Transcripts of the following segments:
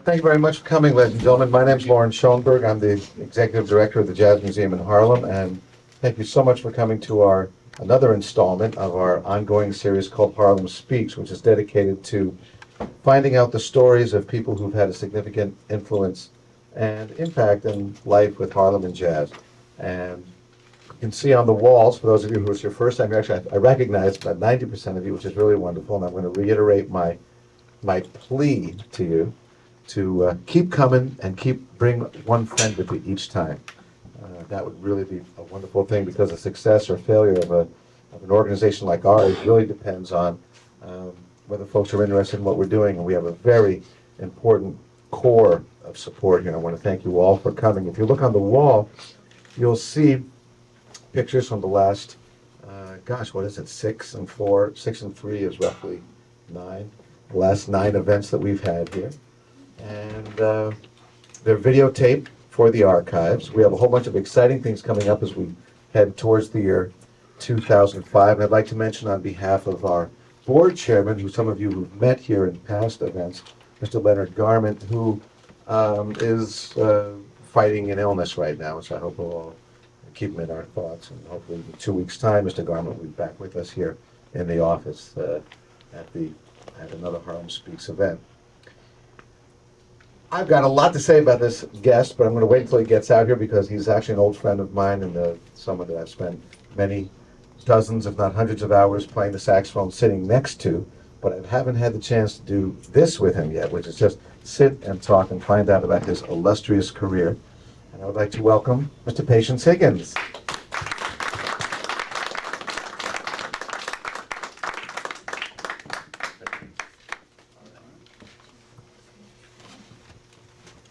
Thank you very much for coming, ladies and gentlemen. My name is Loren Schoenberg. I'm the Executive Director of the Jazz Museum in Harlem, and thank you so much for coming to our another installment of our ongoing series called Harlem Speaks, which is dedicated to finding out the stories of people who've had a significant influence and impact in life with Harlem and jazz. And you can see on the walls, for those of you who it's your first time, actually, I recognize about 90% of you, which is really wonderful, and I'm going to reiterate my plea to you to keep coming and bring one friend with you each time. That would really be a wonderful thing, because the success or failure of an organization like ours really depends on whether folks are interested in what we're doing, and we have a very important core of support here. I want to thank you all for coming. If you look on the wall, you'll see pictures from the last, what is it, 6 and 4, 6 and 3 is roughly 9, the last 9 events that we've had here. And they're videotaped for the archives. We have a whole bunch of exciting things coming up as we head towards the year 2005. And I'd like to mention on behalf of our board chairman, who some of you who've met here in past events, Mr. Leonard Garment, who is fighting an illness right now. So I hope we'll all keep him in our thoughts. And hopefully in 2 weeks' time, Mr. Garment will be back with us here in the office at another Harlem Speaks event. I've got a lot to say about this guest, but I'm going to wait until he gets out here, because he's actually an old friend of mine and someone that I've spent many dozens, if not hundreds of hours playing the saxophone sitting next to, but I haven't had the chance to do this with him yet, which is just sit and talk and find out about his illustrious career. And I would like to welcome Mr. Patience Higgins.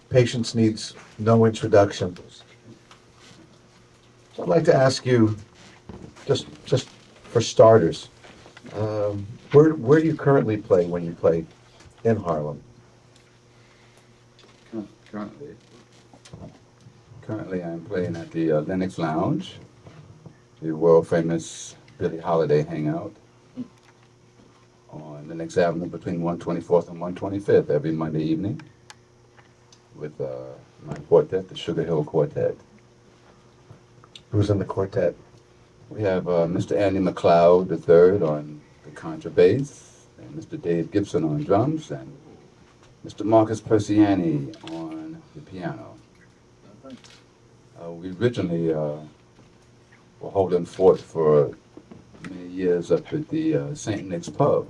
Patience needs no introduction. So I'd like to ask you, just for starters, where do you currently play when you play in Harlem? Currently I'm playing at the Lenox Lounge, the world famous Billie Holiday hangout on Lenox Avenue between 124th and 125th every Monday evening, with my quartet, the Sugar Hill Quartet. Who's in the quartet? We have Mr. Andy McLeod III on the contrabass, and Mr. Dave Gibson on drums, and Mr. Marcus Persiani on the piano. We originally were holding fort for many years up at the St. Nick's Pub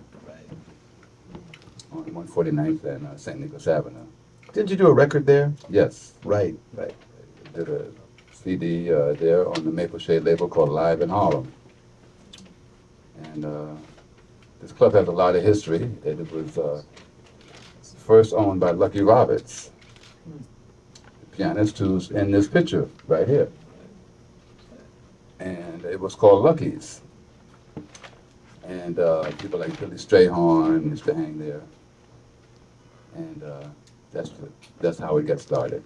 on 149th and St. Nicholas Avenue. Didn't you do a record there? Yes. Right. I did a CD there on the Maple Shade label called Live in Harlem. And this club has a lot of history. It was first owned by Lucky Roberts, the pianist who's in this picture right here. And it was called Lucky's. And people like Billy Strayhorn used to hang there. And that's how it gets started.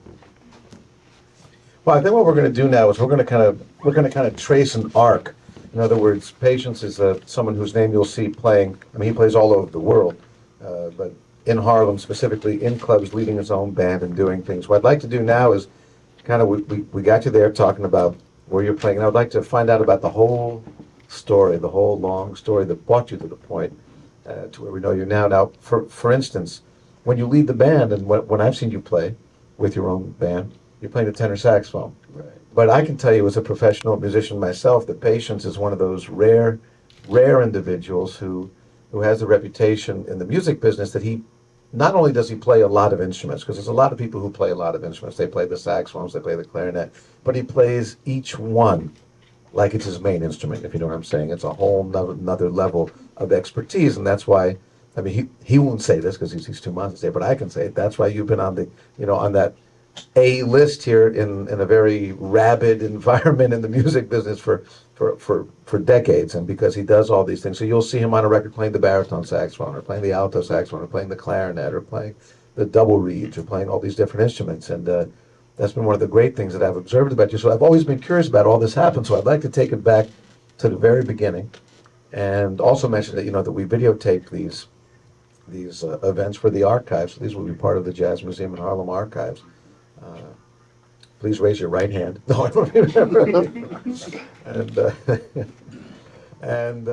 Well, I think what we're going to do now is we're going to kind of trace an arc. In other words, Patience is someone whose name you'll see playing. I mean, he plays all over the world, but in Harlem specifically, in clubs, leading his own band and doing things. What I'd like to do now is kind of we got you there talking about where you're playing, and I'd like to find out about the whole story, the whole long story that brought you to the point to where we know you now. Now, for instance, when you lead the band, and when I've seen you play with your own band, you're playing the tenor saxophone. Right. But I can tell you, as a professional musician myself, that Patience is one of those rare individuals who has a reputation in the music business that he, not only does he play a lot of instruments, because there's a lot of people who play a lot of instruments. They play the saxophones, they play the clarinet, but he plays each one like it's his main instrument, if you know what I'm saying. It's a whole another level of expertise, and that's why, I mean, he won't say this because he's too modest to say, but I can say it. That's why you've been on on that A list here in a very rabid environment in the music business for decades, and because he does all these things. So you'll see him on a record playing the baritone saxophone, or playing the alto saxophone, or playing the clarinet, or playing the double reeds, or playing all these different instruments. And that's been one of the great things that I've observed about you. So I've always been curious about all this happened. So I'd like to take it back to the very beginning, and also mention that that we videotaped these events for the archives. These will be part of the Jazz Museum and Harlem archives. Please raise your right hand. No, I don't remember. And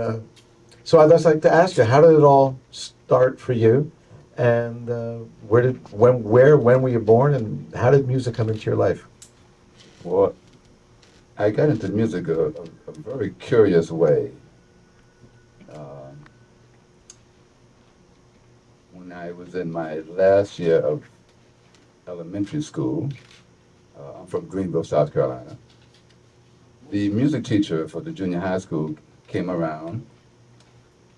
so I'd just like to ask you, how did it all start for you? And when were you born, and how did music come into your life? Well, I got into music a very curious way. When I was in my last year of elementary school, I'm from Greenville, South Carolina. The music teacher for the junior high school came around,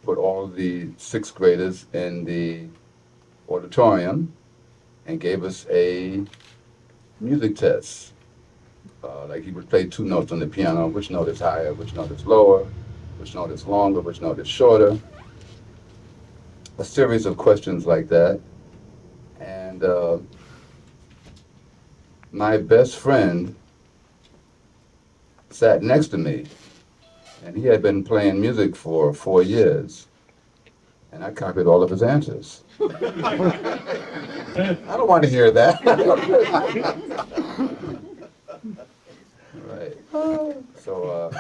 put all the sixth graders in the auditorium, and gave us a music test. Like he would play two notes on the piano, which note is higher, which note is lower, which note is longer, which note is shorter. A series of questions like that. And my best friend sat next to me, and he had been playing music for 4 years, and I copied all of his answers. I don't want to hear that. Right. So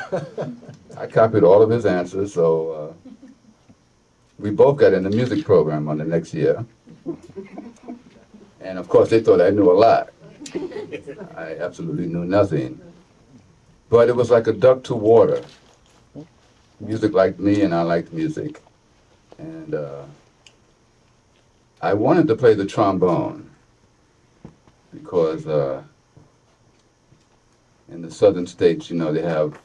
I copied all of his answers, so we both got in the music program on the next year. And of course, they thought I knew a lot. I absolutely knew nothing. But it was like a duck to water. Music liked me, and I liked music. And I wanted to play the trombone because in the southern states, you know, they have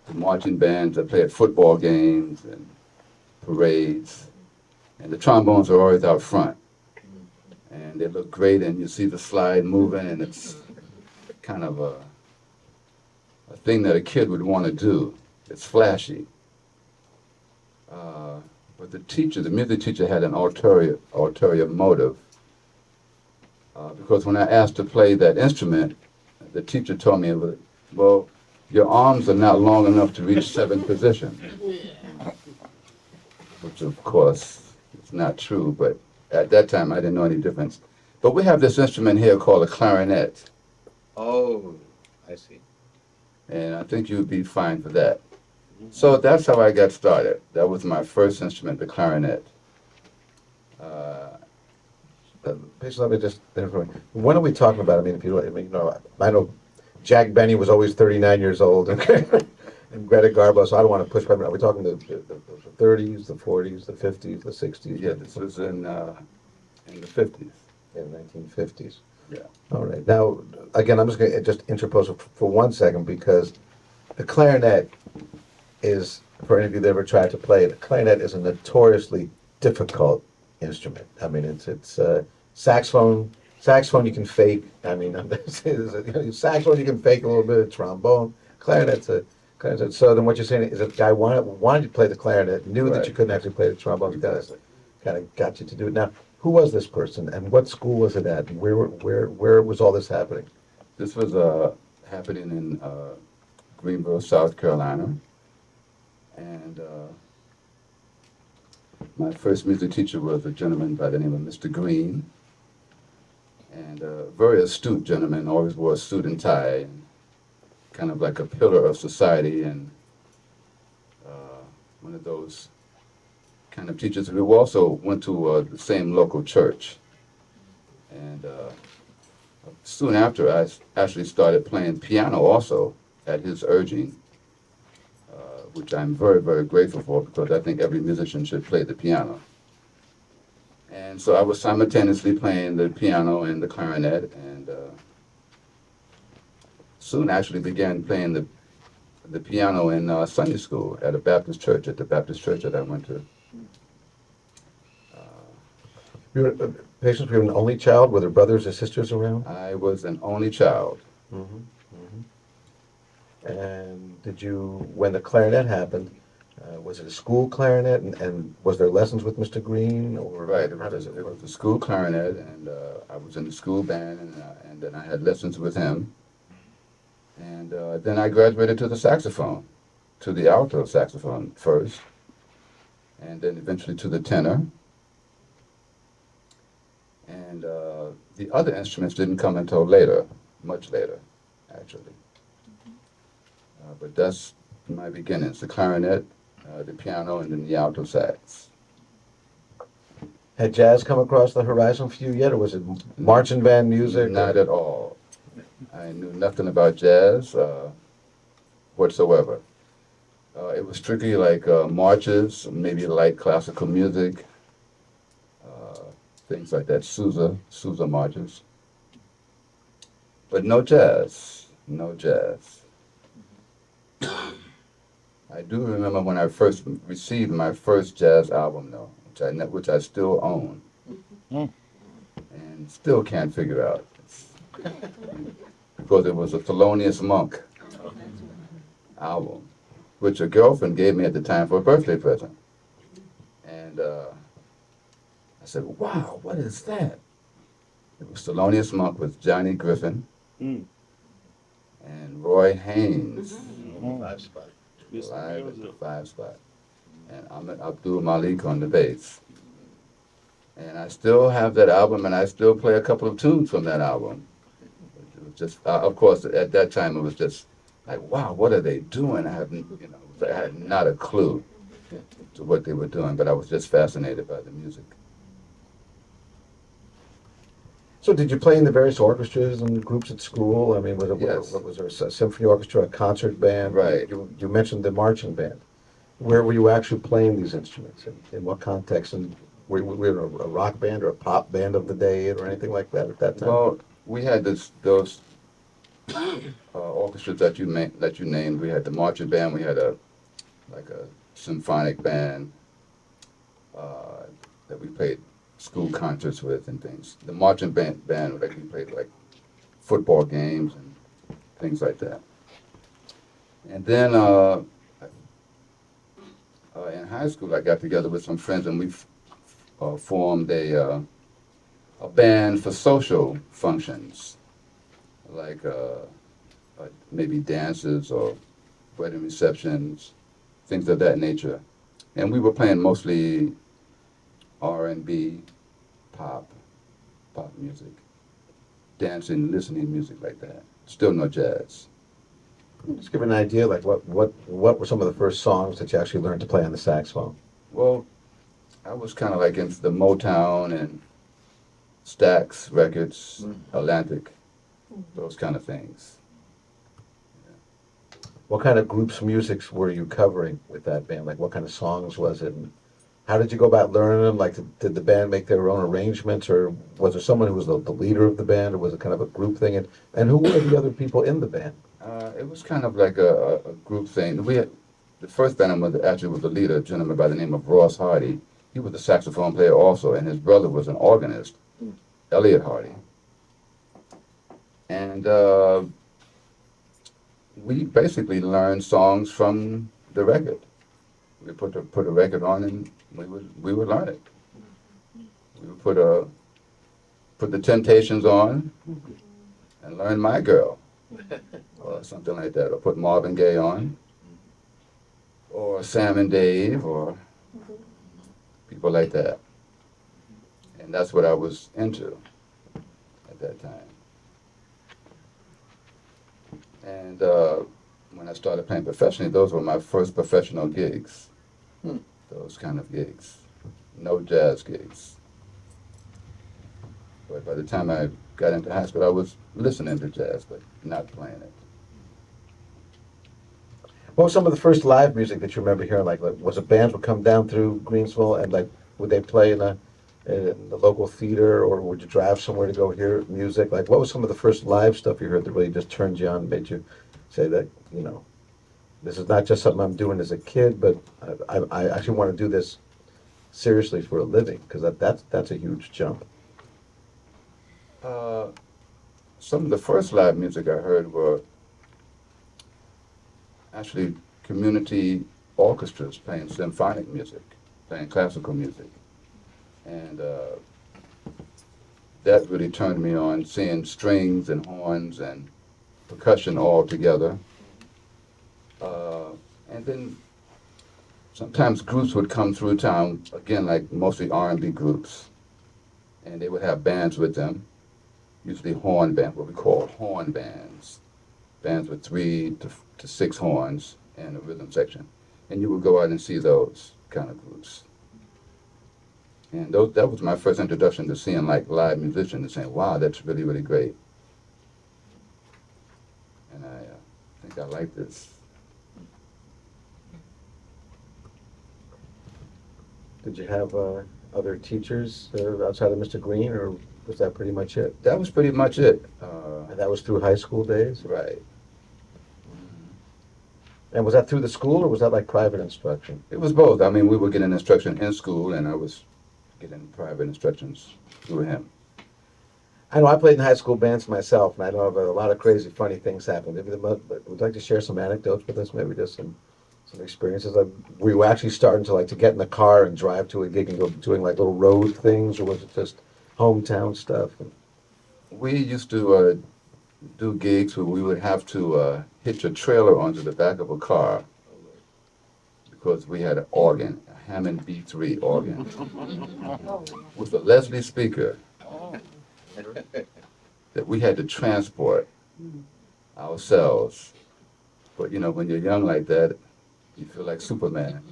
the marching bands that play at football games and parades. And the trombones are always out front. And they look great, and you see the slide moving, and it's kind of a thing that a kid would want to do. It's flashy. But the music teacher, had an ulterior motive. Because when I asked to play that instrument, the teacher told me, well, your arms are not long enough to reach seventh position. Which, of course, is not true, but at that time I didn't know any difference. But we have this instrument here called a clarinet. Oh, I see. And I think you would be fine for that. So that's how I got started. That was my first instrument, the clarinet. Please let me just, when are we talking about? I mean, if you, I mean, you know, I know Jack Benny was always 39 years old, and Greta Garbo, so I don't want to push back. Are we talking the 30s, the 40s, the 50s, the 60s? Yeah, this was in the 50s. In the 1950s. Yeah. All right. Now, again, I'm just going to just interpose for 1 second, because the clarinet is, for any of you that ever tried to play it, the clarinet is a notoriously difficult instrument. I mean, it's saxophone. Saxophone you can fake. I mean, saxophone you can fake a little bit of trombone. Clarinet's a clarinet. So then what you're saying is that the guy wanted to play the clarinet, knew that you couldn't actually play the trombone. Exactly. Kind of got you to do it. Now, who was this person, and what school was it at? And where was all this happening? This was happening in Greenville, South Carolina. And my first music teacher was a gentleman by the name of Mr. Green. And a very astute gentleman, always wore a suit and tie, and kind of like a pillar of society, and one of those kind of teachers who also went to the same local church. And soon after, I actually started playing piano also at his urging, which I'm very, very grateful for, because I think every musician should play the piano. And so I was simultaneously playing the piano and the clarinet, and soon actually began playing the piano in Sunday school at a Baptist church, at the Baptist church that I went to. Patience, were you an only child? Were there brothers or sisters around? I was an only child. And did you, when the clarinet happened, was it a school clarinet, and was there lessons with Mr. Green, or Right, how does it was the school clarinet, and I was in the school band, and then I had lessons with him. And then I graduated to the saxophone, to the alto saxophone first. and then eventually to the tenor. And the other instruments didn't come until later, much later, actually. But that's my beginnings, the clarinet, the piano, and then the alto sax. Had jazz come across the horizon for you yet, or was it marching band music? Not at all. I knew nothing about jazz whatsoever. It was strictly like marches, maybe light classical music, things like that, Sousa marches. But no jazz, no jazz. I do remember when I first received my first jazz album, though, which I still own, and still can't figure out. Because it was a Thelonious Monk album, which a girlfriend gave me at the time for a birthday present. And I said, wow, what is that? It was Thelonious Monk with Johnny Griffin and Roy Haynes. Five spot. Live at the 5 spot. And Ahmed Abdul Malik on the bass. And I still have that album, and I still play a couple of tunes from that album. It was just, of course, at that time it was just like, wow, what are they doing? I had not a clue to what they were doing, but I was just fascinated by the music. So did you play in the various orchestras and groups at school? I mean, Yes. what was there, a symphony orchestra, a concert band? Right. You mentioned the marching band. Where were you actually playing these instruments? In what context? And were you in a rock band or a pop band of the day or anything like that at that time? Well, we had those orchestras that you named. We had the marching band. We had a symphonic band that we played school concerts with and things. The marching band like we played like football games and things like that. And then in high school, I got together with some friends and we formed a band for social functions, like maybe dances or wedding receptions, things of that nature. And we were playing mostly R&B, pop music, dancing, listening music like that. Still no jazz. Just give an idea, like what were some of the first songs that you actually learned to play on the saxophone? Well, I was kind of like into the Motown and Stax records, Atlantic, those kind of things. What kind of groups' musics were you covering with that band? Like what kind of songs was it? And how did you go about learning them? Like did the band make their own arrangements, or was there someone who was the leader of the band, or was it kind of a group thing? And who were the other people in the band? It was kind of like a group thing. The first band was the leader, a gentleman by the name of Ross Hardy. He was a saxophone player also, and his brother was an organist, Elliot Hardy. And we basically learned songs from the record. We put a record on and we would learn it. We would put the Temptations on and learn My Girl or something like that, or put Marvin Gaye on, or Sam and Dave, or people like that. And that's what I was into at that time. And when I started playing professionally, those were my first professional gigs. Those kind of gigs. No jazz gigs. But by the time I got into high school, I was listening to jazz, but not playing it. What was some of the first live music that you remember hearing? Like was it bands would come down through Greensville and like would they play in the local theater, or would you drive somewhere to go hear music? Like what was some of the first live stuff you heard that really just turned you on and made you say that, this is not just something I'm doing as a kid, but I actually want to do this seriously for a living, because that's a huge jump. Some of the first live music I heard were actually community orchestras playing symphonic music, playing classical music. And that really turned me on, seeing strings and horns and percussion all together. And then sometimes groups would come through town, again, like mostly R&B groups, and they would have bands with them, usually horn band, what we call horn bands, bands with 3 to 6 horns and a rhythm section. And you would go out and see those kind of groups. And that was my first introduction to seeing like live musicians and saying, wow, that's really, really great. And I think I like this. Did you have other teachers outside of Mr. Green, or was that pretty much it? That was pretty much it. And that was through high school days? Right. And was that through the school, or was that like private instruction? It was both. I mean, we were getting instruction in school, and I was getting private instructions through him. I know I played in high school bands myself, and I know of a lot of crazy, funny things happened. Maybe would you like to share some anecdotes with us? Maybe just some experiences. Like, were you actually starting to get in the car and drive to a gig and go doing like little road things, or was it just hometown stuff? We used to do gigs where we would have to hitch a trailer onto the back of a car because we had an organ, a Hammond B3 organ, with a Leslie speaker that we had to transport ourselves. But you know, when you're young like that, you feel like Superman.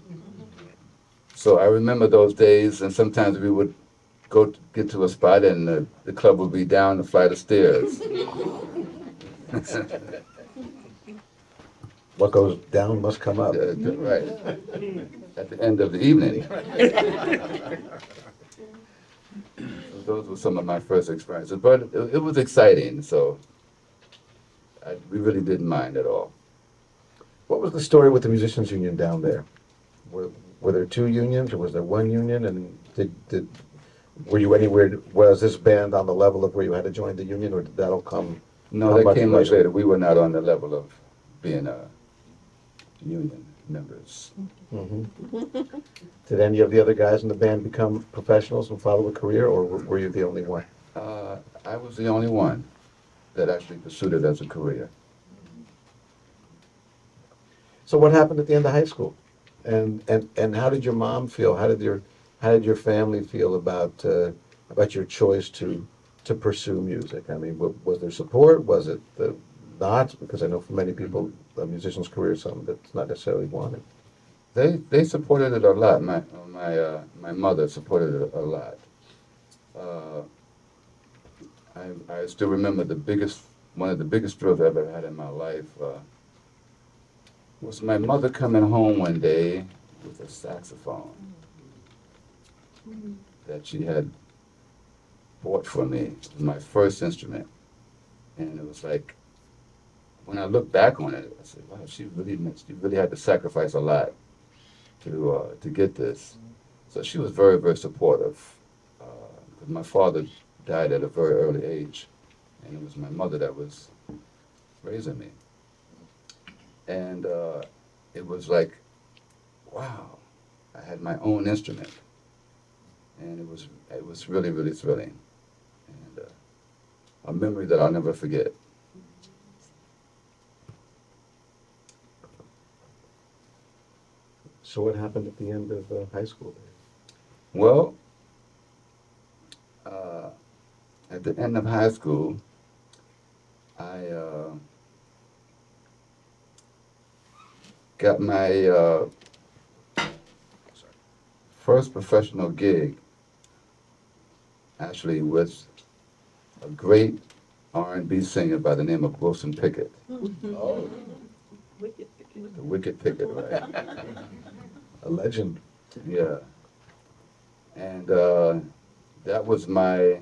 So I remember those days, and sometimes we would get to a spot and the club would be down the flight of stairs. What goes down must come up. Right. At the end of the evening. So those were some of my first experiences, but it was exciting, so we really didn't mind at all. What was the story with the musicians union down there? Were there 2 unions, or was there 1 union? And were you anywhere? Was this band on the level of where you had to join the union, or did that all come? No, that came much later. We were not on the level of being union members. Mm-hmm. Did any of the other guys in the band become professionals and follow a career, or were you the only one? I was the only one that actually pursued it as a career. So what happened at the end of high school? And how did your mom feel? How did your family feel about your choice to pursue music? I mean, was there support? Was it not? Because I know for many people, a musician's career is something that's not necessarily wanted. They supported it a lot. My mother supported it a lot. I still remember one of the biggest thrills I ever had in my life was my mother coming home one day with a saxophone that she had bought for me. It was my first instrument. And it was like, when I look back on it, I said, wow, she really had to sacrifice a lot to get this. So she was very, very supportive. Because my father died at a very early age, and it was my mother that was raising me. And it was like, wow, I had my own instrument. And it was really, really thrilling. And a memory that I'll never forget. So what happened at the end of high school? Well, at the end of high school, I got my first professional gig, actually with a great R&B singer by the name of Wilson Pickett. Oh, The Wicked Pickett, right? A legend. Yeah. And that was my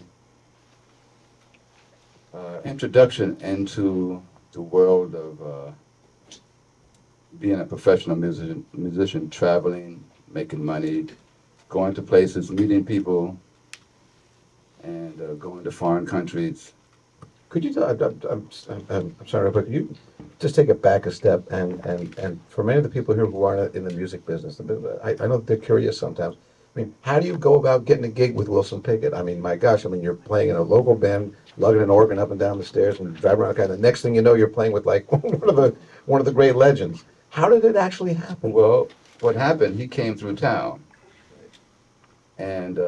introduction into the world of being a professional musician, traveling, making money, going to places, meeting people, and going to foreign countries. Could you tell? I'm sorry, but could you just take it back a step and for many of the people here who aren't in the music business, I know they're curious sometimes. I mean, how do you go about getting a gig with Wilson Pickett? I mean, my gosh, I mean, you're playing in a local band, lugging an organ up and down the stairs and driving around. And the next thing you know, you're playing with like one of the great legends. How did it actually happen? Well, what happened, he came through town. And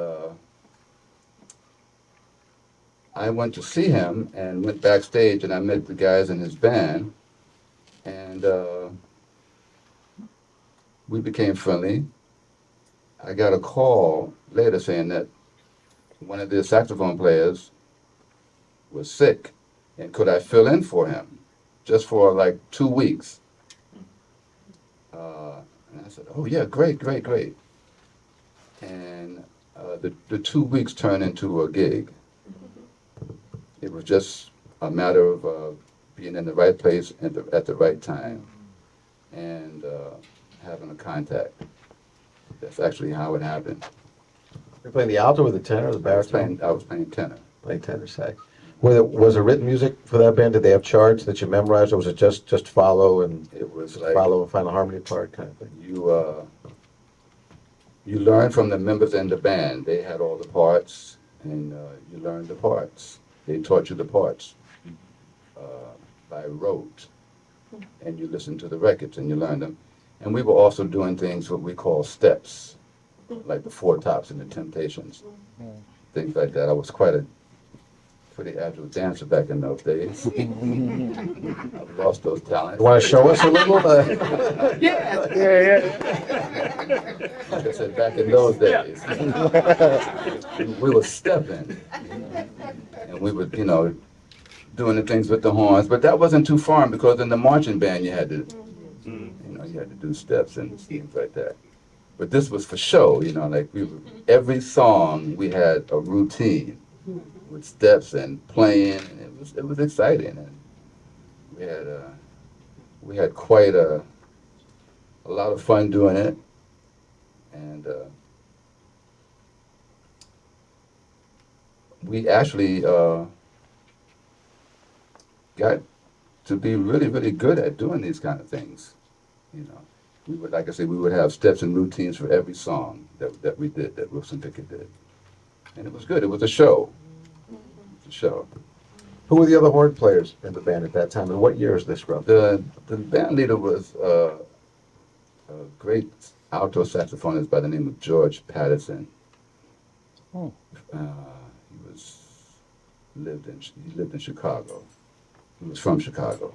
I went to see him and went backstage, and I met the guys in his band. And we became friendly. I got a call later saying that one of the saxophone players was sick, and could I fill in for him just for like 2 weeks? And I said, oh yeah, great, great, great. And the 2 weeks turned into a gig. It was just a matter of being in the right place at the right time and having a contact. That's actually how it happened. You're playing the alto or the tenor or the baritone? I was playing tenor. Playing tenor sax. Was there written music for that band? Did they have charts that you memorized, or was it just follow and It was like follow and find a harmony part kind of thing? You learn from the members in the band. They had all the parts, and you learned the parts. They taught you the parts by rote, and you listened to the records and you learned them. And we were also doing things what we call steps, like the Four Tops and the Temptations, things like that. I was quite a pretty agile dancer back in those days. I've lost those talents. You want to show us a little? Like I said, back in those days, we were stepping, and we were, doing the things with the horns. But that wasn't too foreign because in the marching band you had to, you had to do steps and things like that. But this was for show, like every song we had a routine with steps and playing, and it was exciting, and we had quite a lot of fun doing it, and we actually got to be really, really good at doing these kind of things. We would, like I said, we would have steps and routines for every song that we did, that Wilson Pickett did, and it was good. It was a show. Show. Who were the other horn players in the band at that time, and what year is this from? The band leader was a great alto saxophonist by the name of George Patterson. Oh. He lived in Chicago. He was from Chicago.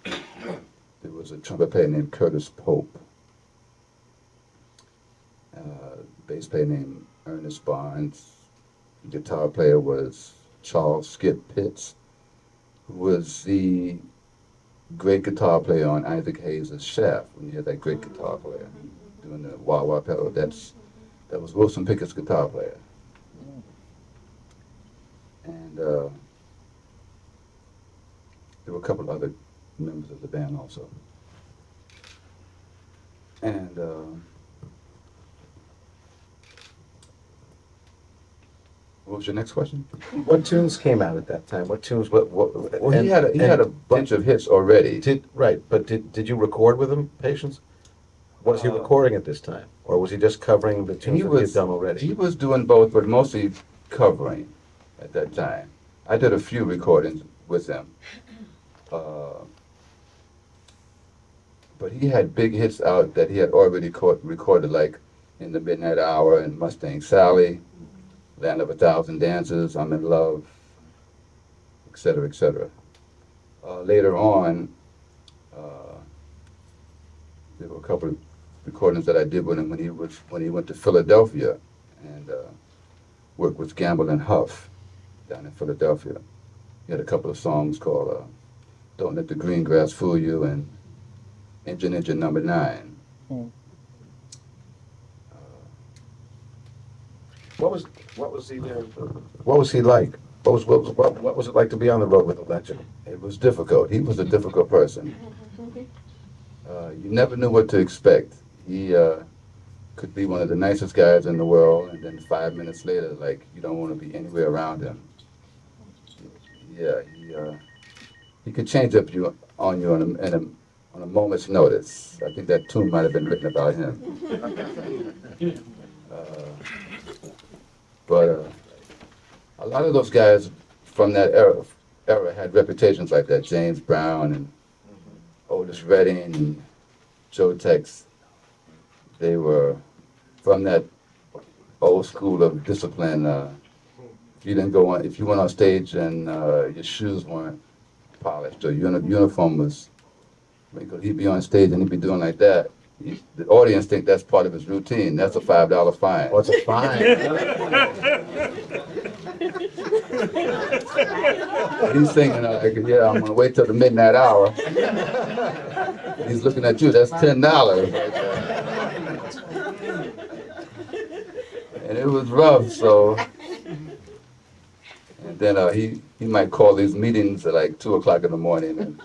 There was a trumpet player named Curtis Pope. Bass player named Ernest Barnes. The guitar player was Charles Skip Pitts, who was the great guitar player on Isaac Hayes' Shaft, when you had that great guitar player doing the wah-wah pedal. That was Wilson Pickett's guitar player. And there were a couple of other members of the band also. And what was your next question? What tunes came out at that time? What tunes? What? Well, he had a bunch of hits already. But did you record with him, Patience? Was he recording at this time, or was he just covering the tunes that he had done already? He was doing both, but mostly covering at that time. I did a few recordings with him. But he had big hits out that he had already recorded, like In the Midnight Hour and Mustang Sally, Land of a Thousand Dances, I'm in Love, etc., etc. Later on, there were a couple of recordings that I did with him when he went to Philadelphia and worked with Gamble and Huff down in Philadelphia. He had a couple of songs called Don't Let the Green Grass Fool You and Engine Engine Number 9. What was he there? What was he like? What was it like to be on the road with a legend? It was difficult. He was a difficult person. You never knew what to expect. He could be one of the nicest guys in the world, and then 5 minutes later, like, you don't want to be anywhere around him. Yeah, he could change up on you on a moment's notice. I think that tune might have been written about him. But a lot of those guys from that era had reputations like that. James Brown and Otis Redding and Joe Tex, they were from that old school of discipline. If you didn't go on, if you went on stage and your shoes weren't polished or your uniform was, because he'd be on stage and he'd be doing like that. The audience think that's part of his routine. That's a $5 fine. What's a fine? He's thinking, like, yeah, I'm gonna wait till the midnight hour. He's looking at you. That's $10. And it was rough. So, and then he might call these meetings at like 2 o'clock in the morning, and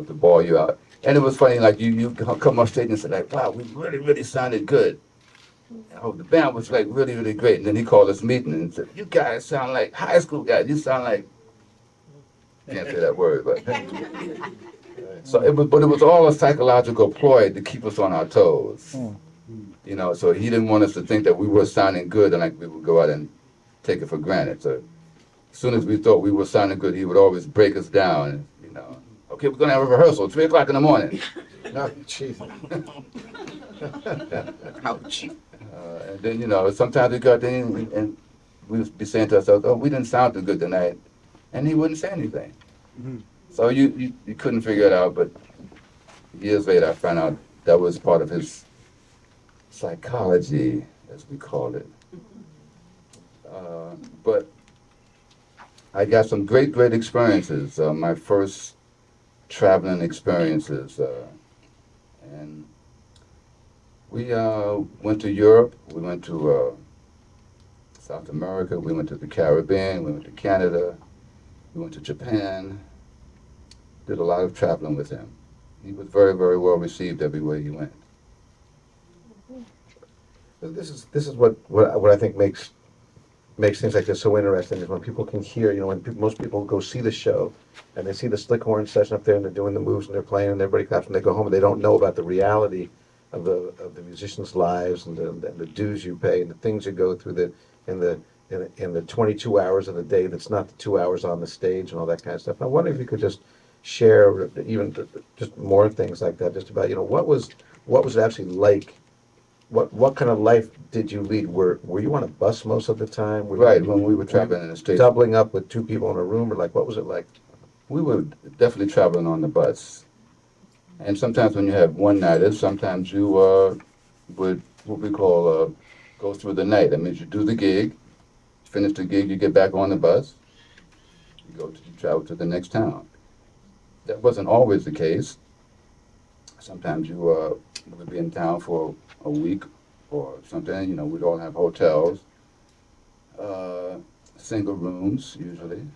to ball you out. And it was funny, like you come on stage and say like, wow, we really sounded good. Oh, the band was like really great. And then he called us meeting and said, you guys sound like high school guys. You sound like, can't say that word, but. So it was all a psychological ploy to keep us on our toes. So he didn't want us to think that we were sounding good and like we would go out and take it for granted. So as soon as we thought we were sounding good, he would always break us down. Okay, we're gonna have a rehearsal, 3 o'clock in the morning. No, jeez. Ouch. And then, sometimes we got there and we would be saying to ourselves, oh, we didn't sound too good tonight. And he wouldn't say anything. So you couldn't figure it out, but years later I found out that was part of his psychology, as we called it. But I got some great experiences. My first traveling experiences. And we went to Europe, we went to South America, we went to the Caribbean, we went to Canada, we went to Japan. Did a lot of traveling with him. He was very well received everywhere he went. This is what I think makes things like this so interesting, is when people can hear, when most people go see the show and they see the slick horn session up there and they're doing the moves and they're playing and everybody claps and they go home and they don't know about the reality of the musicians' lives and the dues you pay and the things you go through in the 22 hours of the day that's not the 2 hours on the stage and all that kind of stuff. And I wonder if you could just share even just more things like that, just about what was it actually like. What kind of life did you lead? Were you on a bus most of the time? Right, when we were traveling in the States. Doubling up with two people in a room, or what was it like? We were definitely traveling on the bus. And sometimes when you have one-nighters, sometimes you would, what we call, go through the night. That means you do the gig, finish the gig, you get back on the bus, you travel to the next town. That wasn't always the case. Sometimes you would be in town for a week or something. We'd all have hotels, single rooms usually.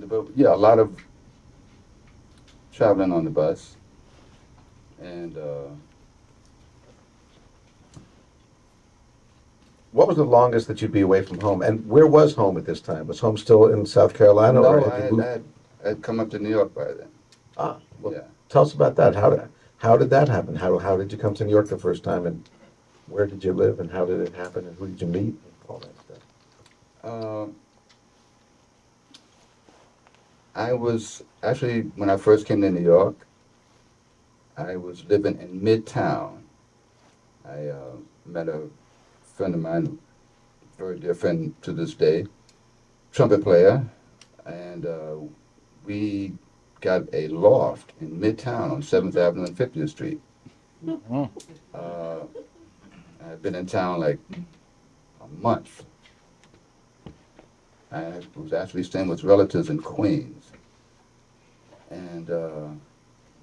But yeah, a lot of traveling on the bus. And what was the longest that you'd be away from home? And where was home at this time? Was home still in South Carolina? no, or I'd come up to New York by then. Well, Yeah. tell us about that. How did that happen? How did you come to New York the first time, and where did you live, and how did it happen, and who did you meet, and all that stuff? I was actually, when I first came to New York, I was living in Midtown. I met a friend of mine, a very dear friend to this day, trumpet player, and we got a loft in Midtown on 7th Avenue and 50th Street. I've been in town like a month. I was actually staying with relatives in Queens, and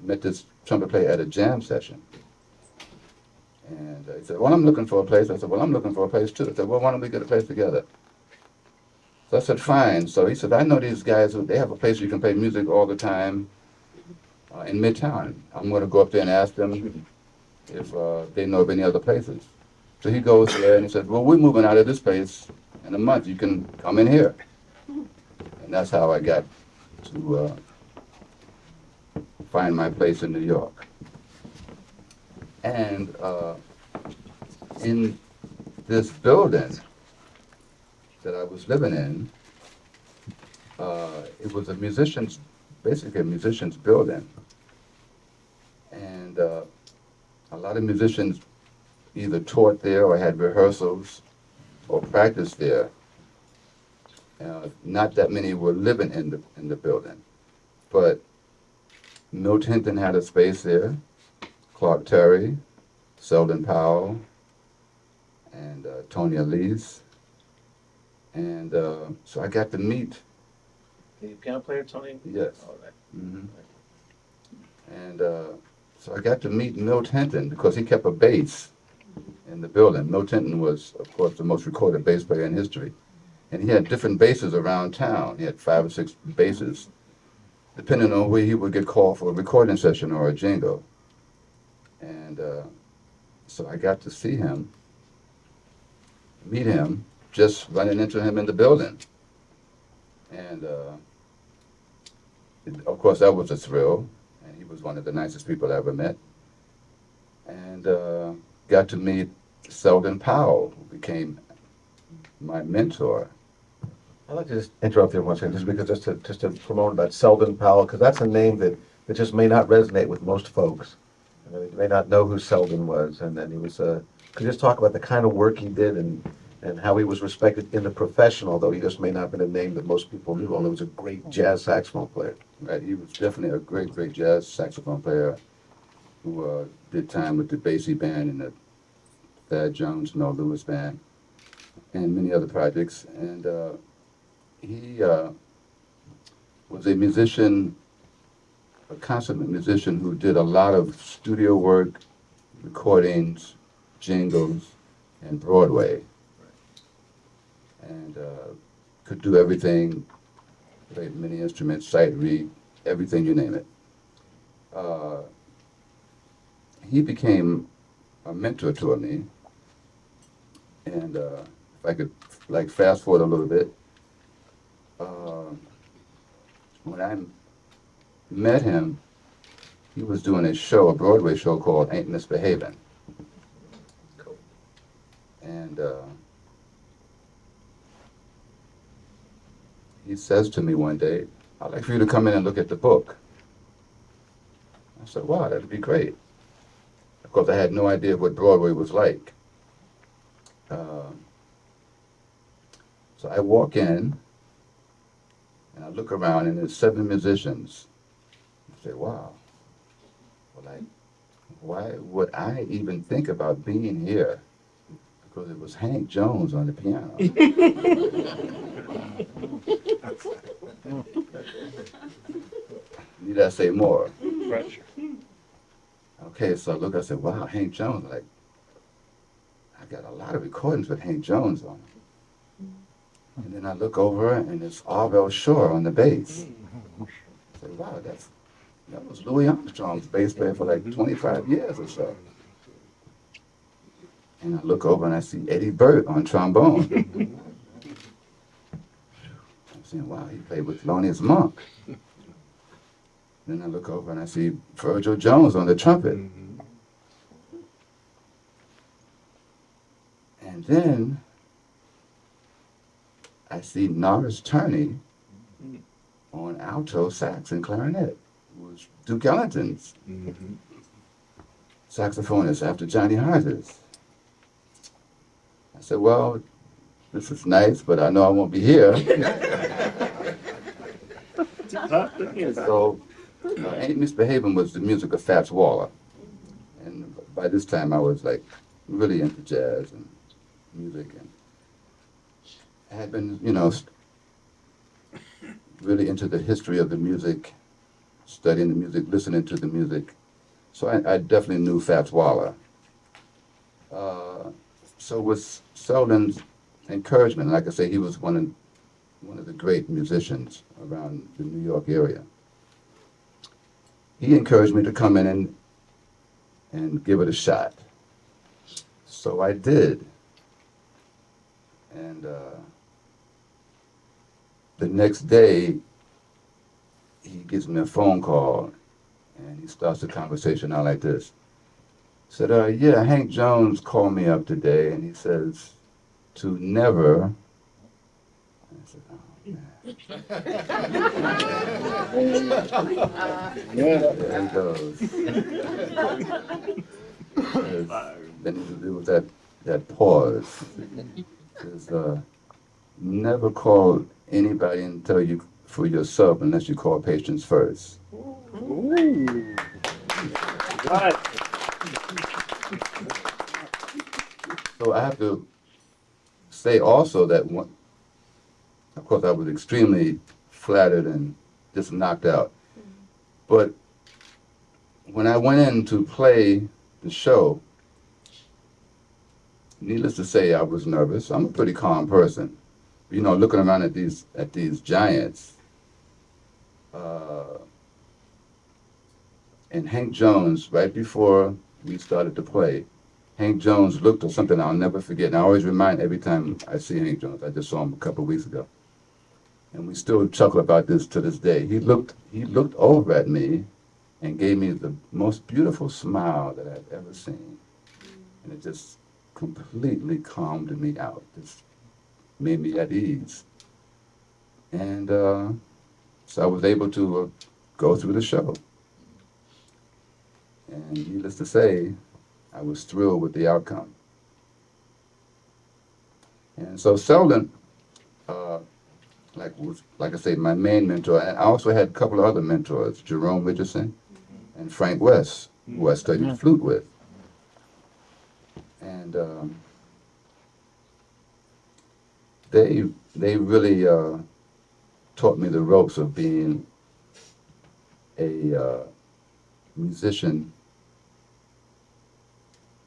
met this trumpet player at a jam session. And he said, well, I'm looking for a place. I said, well, I'm looking for a place too. I said, well, why don't we get a place together? So I said, fine. So he said, I know these guys, they have a place where you can play music all the time in Midtown. I'm going to go up there and ask them if they know of any other places. So he goes there and he said, well, we're moving out of this place in a month. You can come in here. And that's how I got to find my place in New York. And in this building that I was living in, it was a musician's basically a musician's building. And a lot of musicians either taught there or had rehearsals or practiced there. Not that many were living in the building, but Milt Hinton had a space there, Clark Terry, Selden Powell, and Tony Elise. And so I got to meet. The piano player, Tony? Yes. All right. Mm-hmm. And so I got to meet Milt Hinton because he kept a bass in the building. Milt Hinton was, of course, the most recorded bass player in history. And he had different basses around town. He had 5 or 6 basses, depending on where he would get called for a recording session or a jingle. And so I got to see him, meet him, just running into him in the building. And of course, that was a thrill. And he was one of the nicest people I ever met. And got to meet Selden Powell, who became my mentor. I'd like to just interrupt you one second, just because just to promote about Selden Powell, because that's a name that just may not resonate with most folks. I mean, they may not know who Selden was, and then he was. Could you just talk about the kind of work he did and how he was respected in the profession, although he just may not have been a name that most people knew, although he was a great jazz saxophone player. Right, he was definitely a great jazz saxophone player who did time with the Basie Band and the Thad Jones, Mel Lewis Band, and many other projects. And he was a musician, a consummate musician who did a lot of studio work, recordings, jingles, and Broadway. And could do everything, played many instruments, sight read, everything, you name it. He became a mentor to me. And if I could like fast forward a little bit, when I met him, he was doing a show, a Broadway show called Ain't Misbehavin'. Cool. And he says to me one day, I'd like for you to come in and look at the book. I said, wow, that'd be great. Of course, I had no idea what Broadway was like. So I walk in, and I look around, and there's 7 musicians. I say, wow, well, like, why would I even think about being here? Because it was Hank Jones on the piano. Need I say more? Pressure. Okay, so I look, I said, wow, Hank Jones, like, I got a lot of recordings with Hank Jones on them. And then I look over, and it's Arvel Shore on the bass. I said, wow, that was Louis Armstrong's bass player for like 25 years or so. And I look over, and I see Eddie Burt on trombone. I'm saying, wow, he played with Thelonious Monk. Then I look over, and I see Virgil Jones on the trumpet. And then I see Norris Turney on alto sax and clarinet, who was Duke Ellington's saxophonist after Johnny Hodges. I said, well, this is nice, but I know I won't be here. So, Ain't Misbehavin' was the music of Fats Waller. And by this time I was like really into jazz and music, and I had been, really into the history of the music, studying the music, listening to the music. So I definitely knew Fats Waller. So with Selden's encouragement, like I say, he was one of the great musicians around the New York area. He encouraged me to come in and give it a shot. So I did. And the next day, he gives me a phone call, and he starts the conversation out like this. He said, yeah, Hank Jones called me up today, and he says to never. I said, oh, There he goes. Then there was that pause. Says, never call anybody and tell you for yourself unless you call patients first. Ooh. Right. So I have to say also that one, of course I was extremely flattered and just knocked out. But when I went in to play the show, needless to say, I was nervous. I'm a pretty calm person. You know, looking around at these giants, and Hank Jones, right before we started to play, Hank Jones looked at something I'll never forget. And I always remind every time I see Hank Jones. I just saw him a couple of weeks ago. And we still chuckle about this to this day. He looked over at me and gave me the most beautiful smile that I've ever seen. And it just completely calmed me out. Just made me at ease. And so I was able to go through the show. And needless to say, I was thrilled with the outcome. And so Selden, like I say, my main mentor, and I also had a couple of other mentors, Jerome Richardson and Frank West, who I studied flute with. And they really taught me the ropes of being a musician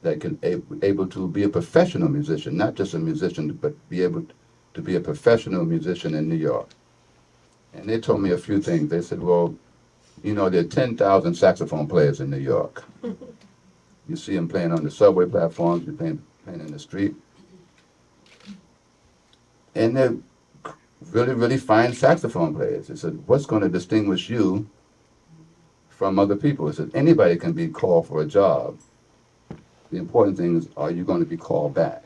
that can able to be a professional musician, not just a musician, but be able to be a professional musician in New York. And they told me a few things. They said, well, you know, there are 10,000 saxophone players in New York. You see them playing on the subway platforms, you're playing in the street. And they're really, really fine saxophone players. They said, what's going to distinguish you from other people? They said, anybody can be called for a job. The important thing is, are you going to be called back?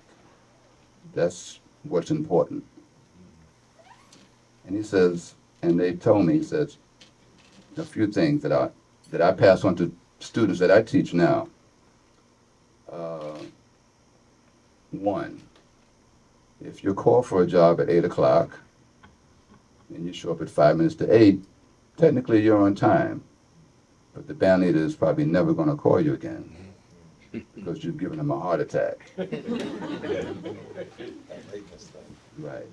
That's what's important. And he says, and they told me, he says, a few things that I pass on to students that I teach now. One, if you're called for a job at 8 o'clock and you show up at 5 minutes to 8, technically you're on time. But the band leader is probably never going to call you again because you've given him a heart attack. Right.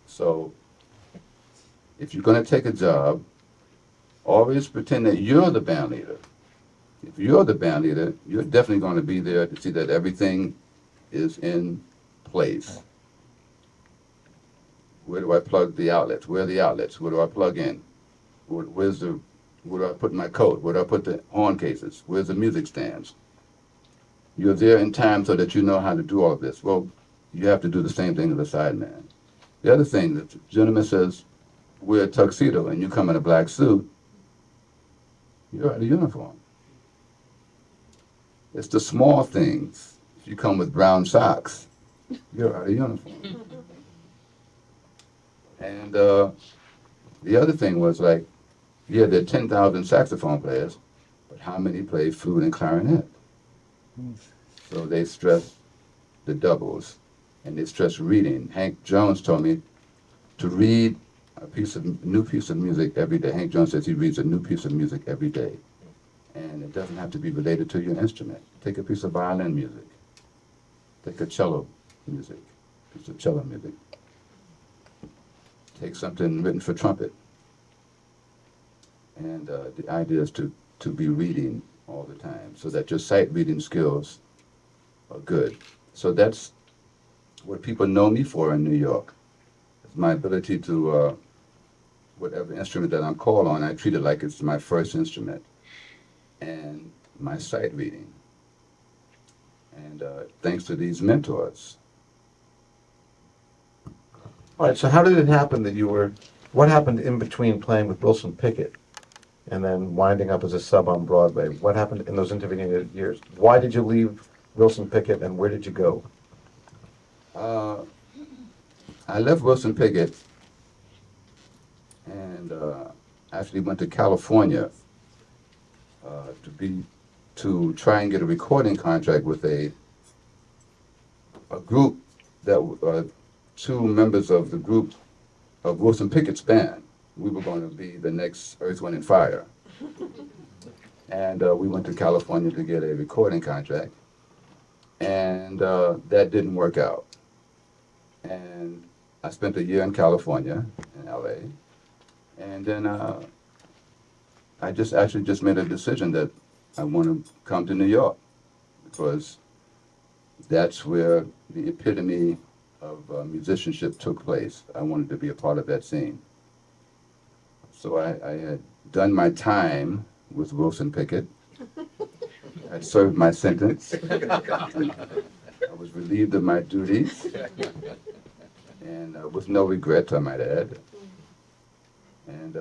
So if you're going to take a job, always pretend that you're the band leader. If you're the band leader, you're definitely going to be there to see that everything is in place. Where do I plug the outlets? Where are the outlets? Where do I plug in? Where do I put my coat? Where do I put the horn cases? Where's the music stands? You're there in time so that you know how to do all of this. Well, you have to do the same thing as a sideman. The other thing, that the gentleman says, wear a tuxedo and you come in a black suit, you're out of uniform. It's the small things. If you come with brown socks, you're out of uniform. And the other thing was like, yeah, there are 10,000 saxophone players, but how many play flute and clarinet? So they stress the doubles, and they stress reading. Hank Jones told me to read a new piece of music every day. Hank Jones says he reads a new piece of music every day. And it doesn't have to be related to your instrument. Take a piece of violin music. Take a cello music, piece of cello music. Take something written for trumpet. And the idea is to be reading all the time so that your sight reading skills are good. So that's what people know me for in New York. It's my ability to, whatever instrument that I'm called on, I treat it like it's my first instrument. And my sight reading. And thanks to these mentors. All right, so how did it happen that what happened in between playing with Wilson Pickett and then winding up as a sub on Broadway? What happened in those intervening years? Why did you leave Wilson Pickett and where did you go? I left Wilson Pickett actually went to California to try and get a recording contract with a group that two members of the group of Wilson Pickett's band. We were going to be the next Earth, Wind, and Fire. And we went to California to get a recording contract. And that didn't work out. And I spent a year in California, in LA. And then I just made a decision that I want to come to New York because that's where the epitome of musicianship took place. I wanted to be a part of that scene. So I had done my time with Wilson Pickett. I served my sentence. I was relieved of my duties, and with no regret, I might add. And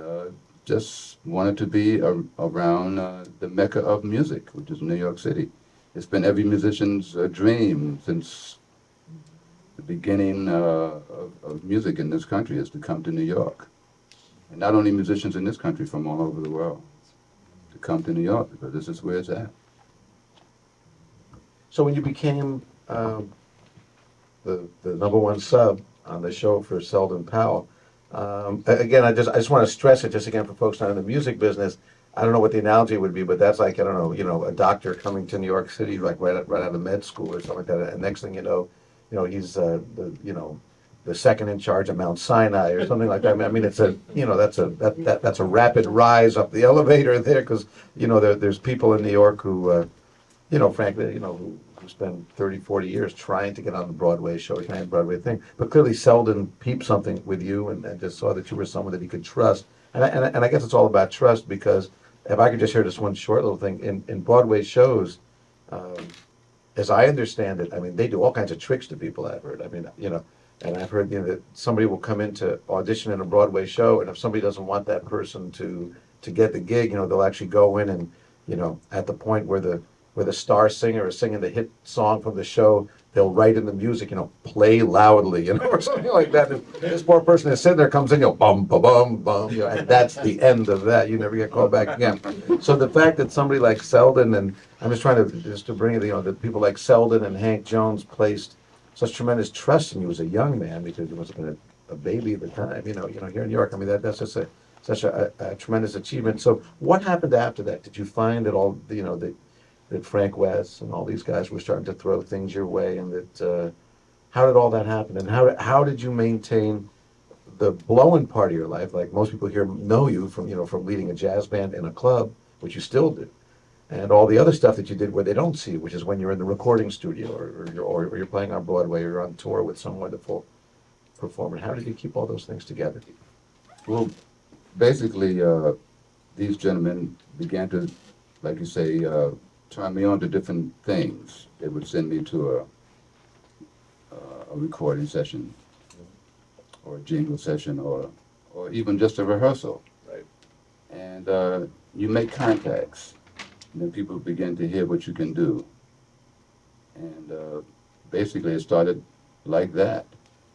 just wanted to be around the mecca of music, which is New York City. It's been every musician's dream since the beginning of music in this country is to come to New York. And not only musicians in this country, from all over the world, to come to New York because this is where it's at. So when you became the #1 sub on the show for Selden Powell, again, I just want to stress it just again for folks not in the music business. I don't know what the analogy would be, but that's like, I don't know, a doctor coming to New York City like right out of med school or something like that, and next thing you know, he's the second in charge of Mount Sinai or something like that. I mean, it's that's a rapid rise up the elevator there because there's people in New York who frankly who spend 30, 40 years trying to get on the Broadway show, trying the Broadway thing. But clearly Selden peeped something with you and just saw that you were someone that he could trust. And I guess it's all about trust because if I could just share this one short little thing, in Broadway shows, as I understand it, I mean, they do all kinds of tricks to people, I've heard. I mean, and I've heard that somebody will come in to audition in a Broadway show, and if somebody doesn't want that person to get the gig, they'll actually go in and, at the point where the star singer is singing the hit song from the show, they'll write in the music, play loudly, or something like that. And this poor person is sitting there, comes in, bum, ba bum, bum, and that's the end of that. You never get called back again. So the fact that somebody like Selden, and I'm just trying to bring it, that people like Selden and Hank Jones placed such tremendous trust in you as a young man, because you must have been a baby at the time, here in New York. I mean, that's just such a tremendous achievement. So what happened after that? Did you find that all, that Frank West and all these guys were starting to throw things your way, and that how did all that happen, and how did you maintain the blowing part of your life? Like most people here know you from leading a jazz band in a club, which you still do, and all the other stuff that you did where they don't see you, which is when you're in the recording studio or you're playing on Broadway or you're on tour with some wonderful performer. How did you keep all those things together? Well, basically, these gentlemen began to, like you say, turn me on to different things. They would send me to a recording session or a jingle session or even just a rehearsal. Right. And you make contacts. And then people begin to hear what you can do. And basically it started like that.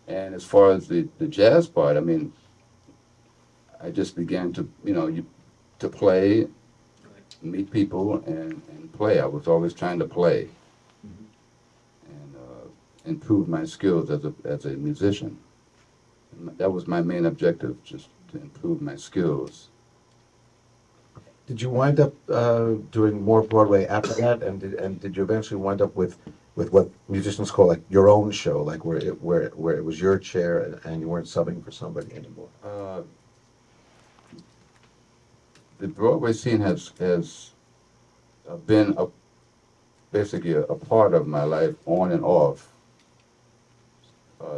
And as far as the jazz part, I mean, I just began to, to play, meet people and play. I was always trying to play and improve my skills as a musician. And that was my main objective, just to improve my skills. Did you wind up doing more Broadway after that, and did you eventually wind up with what musicians call like your own show, like where it was your chair and you weren't subbing for somebody anymore? The Broadway scene has been basically a part of my life on and off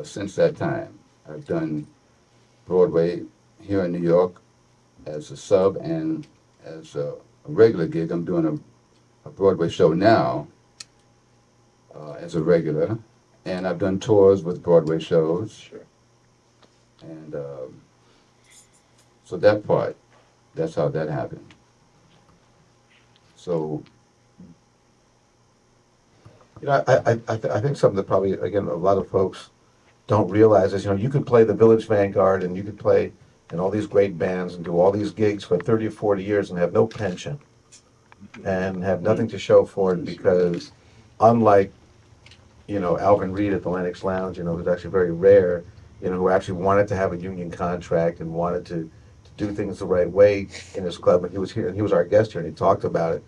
since that time. I've done Broadway here in New York as a sub and as a regular gig. I'm doing a Broadway show now as a regular, and I've done tours with Broadway shows. Sure. And so that part, that's how that happened. So, I think something that probably, again, a lot of folks don't realize is, you could play the Village Vanguard and you could play, in all these great bands and do all these gigs for 30 or 40 years and have no pension and have nothing to show for it because unlike, Alvin Reed at the Lennox Lounge, who's actually very rare, who actually wanted to have a union contract and wanted to do things the right way in his club. And he was here, and he was our guest here, and he talked about it.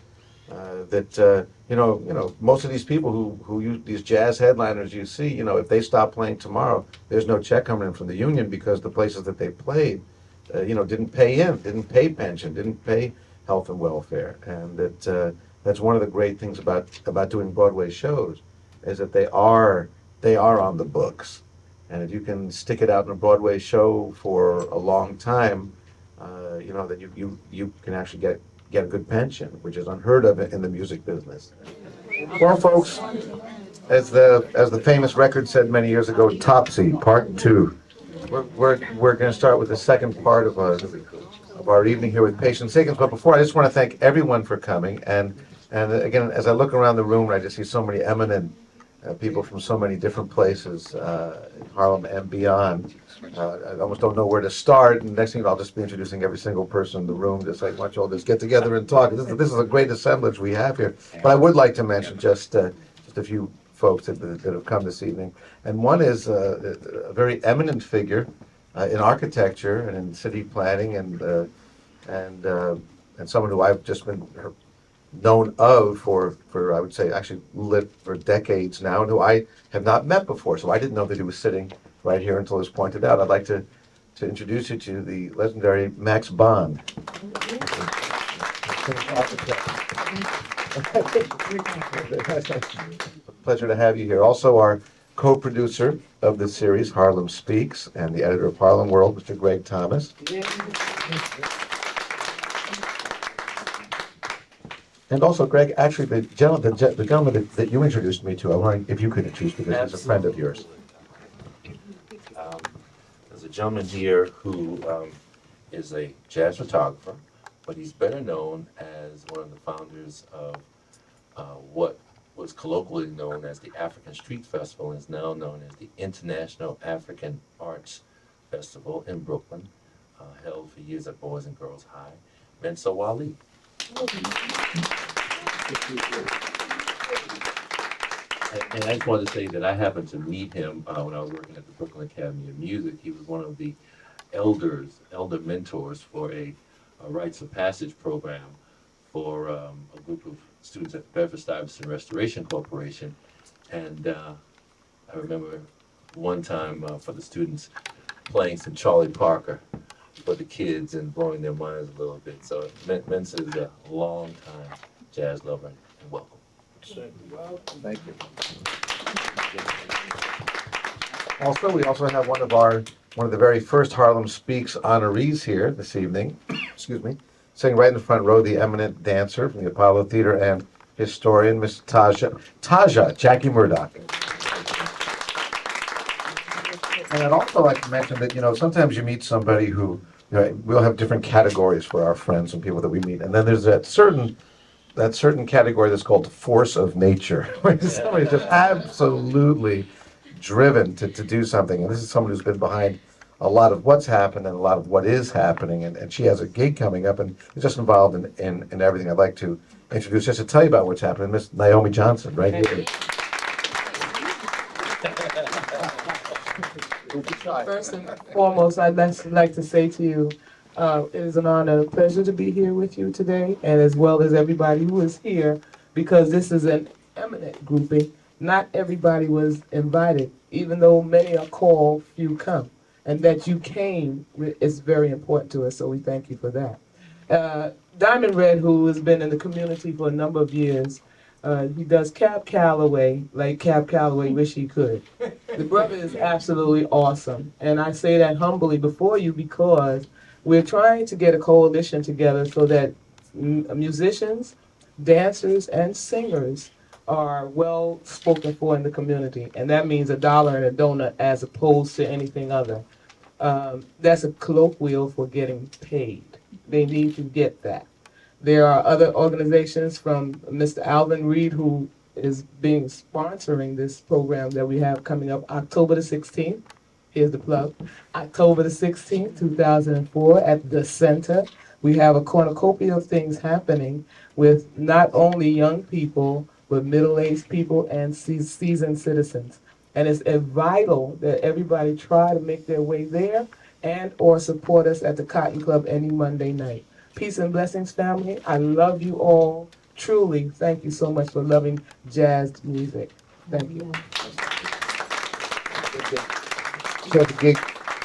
Most of these people these jazz headliners you see, if they stop playing tomorrow, there's no check coming in from the union because the places that they played, didn't didn't pay pension, didn't pay health and welfare, and that's one of the great things about doing Broadway shows, is that they are on the books, and if you can stick it out in a Broadway show for a long time, that you can actually get a good pension, which is unheard of in the music business. Well, folks, as the famous record said many years ago, Topsy, Part 2. We're going to start with the second part of our evening here with Patience Higgins. But before, I just want to thank everyone for coming. And again, as I look around the room, I just see so many eminent people from so many different places in Harlem and beyond. I almost don't know where to start. And next thing I'll just be introducing every single person in the room, just like, why don't you all just get together and talk. This is a great assemblage we have here. But I would like to mention just a few folks that have come this evening. And one is a very eminent figure in architecture and in city planning, and someone who I've just been known of for I would say actually lived for decades now, and who I have not met before. So I didn't know that he was sitting right here until it was pointed out. I'd like to introduce you to the legendary Max Bond. Pleasure to have you here. Also, our co-producer of the series, Harlem Speaks, and the editor of Harlem World, Mr. Greg Thomas. And also, Greg, actually, the gentleman that you introduced me to, I wonder if you could introduce, because he's a friend of yours. There's a gentleman here who is a jazz photographer, but he's better known as one of the founders of what was colloquially known as the African Street Festival and is now known as the International African Arts Festival in Brooklyn, held for years at Boys and Girls High, Mensa Wali. And I just wanted to say that I happened to meet him when I was working at the Brooklyn Academy of Music. He was one of the elder mentors for a rites of passage program for a group of students at the Bedford-Stuyvesant Restoration Corporation. And I remember one time for the students playing some Charlie Parker for the kids and blowing their minds a little bit. So Mensa is a long-time jazz lover, and welcome. Thank you. Also, we have one of the very first Harlem Speaks honorees here this evening. Excuse me, sitting right in the front row, the eminent dancer from the Apollo Theater and historian, Miss Taja Jackie Murdoch. And I'd also like to mention that sometimes you meet somebody who we'll have different categories for our friends and people that we meet, and then there's that certain category that's called the force of nature, where somebody's just absolutely driven to do something. And this is someone who's been behind a lot of what's happened and a lot of what is happening. And she has a gig coming up and is just involved in everything. I'd like to introduce, just to tell you about what's happening, Miss Naomi Johnson, right here. First and foremost, I'd like to say to you, it is an honor and a pleasure to be here with you today, and as well as everybody who is here, because this is an eminent grouping. Not everybody was invited, even though many are called, few come. And that you came is very important to us, so we thank you for that. Diamond Red, who has been in the community for a number of years, he does Cab Calloway like Cab Calloway wish he could. The brother is absolutely awesome, and I say that humbly before you because we're trying to get a coalition together so that musicians, dancers, and singers are well spoken for in the community, and that means $1 and a donut as opposed to anything other. That's a colloquial for getting paid. They need to get that. There are other organizations from Mr. Alvin Reed, who is sponsoring this program that we have coming up October the 16th. here's the plug, October the 16th, 2004 at the Center. We have a cornucopia of things happening with not only young people, but middle-aged people and seasoned citizens. And it's vital that everybody try to make their way there and or support us at the Cotton Club any Monday night. Peace and blessings, family. I love you all. Truly, thank you so much for loving jazz music. Thank you. So the gig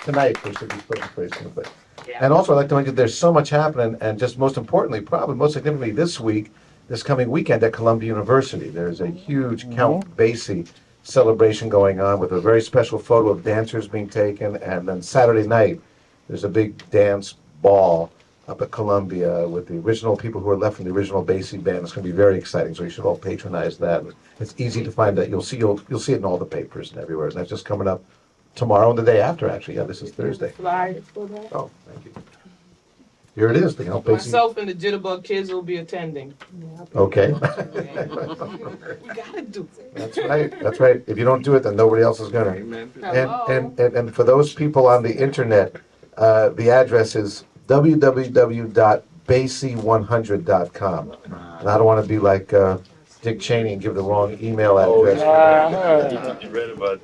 tonight, we should be putting in place in a bit. And also, I'd like to mention, there's so much happening, and just most importantly, probably most significantly this week, this coming weekend at Columbia University, there's a huge Count Basie celebration going on with a very special photo of dancers being taken, and then Saturday night, there's a big dance ball up at Columbia with the original people who are left from the original Basie band. It's going to be very exciting, so you should all patronize that. It's easy to find that. You'll see it in all the papers and everywhere, and that's just coming up tomorrow and the day after, actually. Yeah, this is Thursday. Flyers for that. Oh, thank you. Here it is, the Count Basie. Myself and the Jitterbug kids will be attending. Okay. We gotta do it. That's right, that's right. If you don't do it, then nobody else is gonna. Hello. And for those people on the internet, the address is www.basie100.com. And I don't want to be like Dick Cheney and give the wrong email address. You read about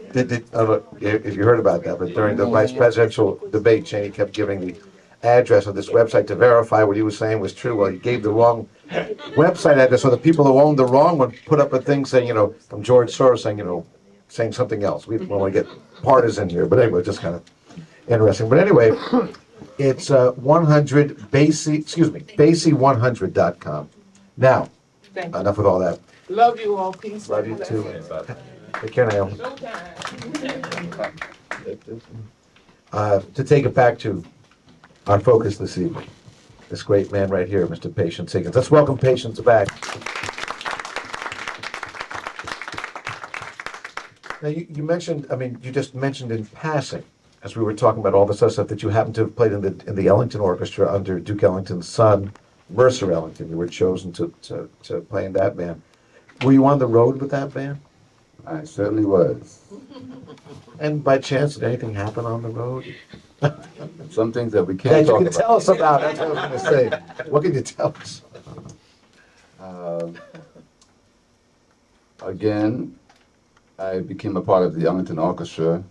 If you heard about that, but during the vice presidential debate, Cheney kept giving the address of this website to verify what he was saying was true. Well, he gave the wrong website address, so the people who owned the wrong one put up a thing saying, from George Soros saying, saying something else. We don't want to get partisan here, but anyway, just kind of interesting. But anyway, it's 100 Basie100.com. Now, Thank you. enough with all that. Love you all. Peace. Love you and too. blessings. Take care now. Showtime. To take it back to our focus this evening, this great man right here, Mr. Patience Higgins. Let's welcome Patience back. Now, you mentioned, you just mentioned in passing, as we were talking about all this other stuff, that you happened to have played in the Ellington Orchestra under Duke Ellington's son, Mercer Ellington. You were chosen to play in that band. Were you on the road with that band? I certainly was. And by chance, did anything happen on the road? Some things that we That can't you talk can about. tell us about. That's what I was going to say. What can you tell us? Again, I became a part of the Ellington Orchestra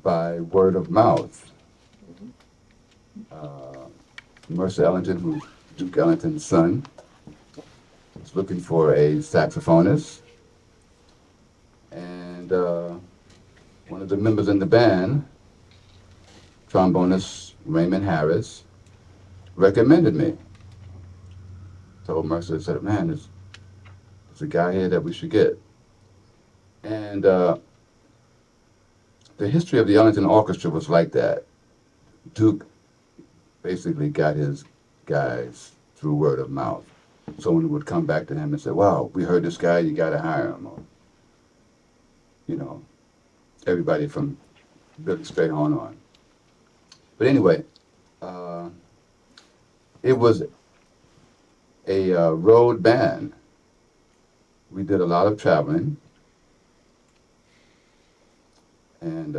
by word of mouth. Mercer Ellington, who's Duke Ellington's son, was looking for a saxophonist. And one of the members in the band, trombonist Raymond Harris, recommended me. Told Mercer, said, man, there's a guy here that we should get. And the history of the Ellington Orchestra was like that. Duke basically got his guys through word of mouth. Someone would come back to him and say, wow, we heard this guy, you gotta hire him. Or, everybody from Billy Strayhorn on. But anyway, it was a road band. We did a lot of traveling. And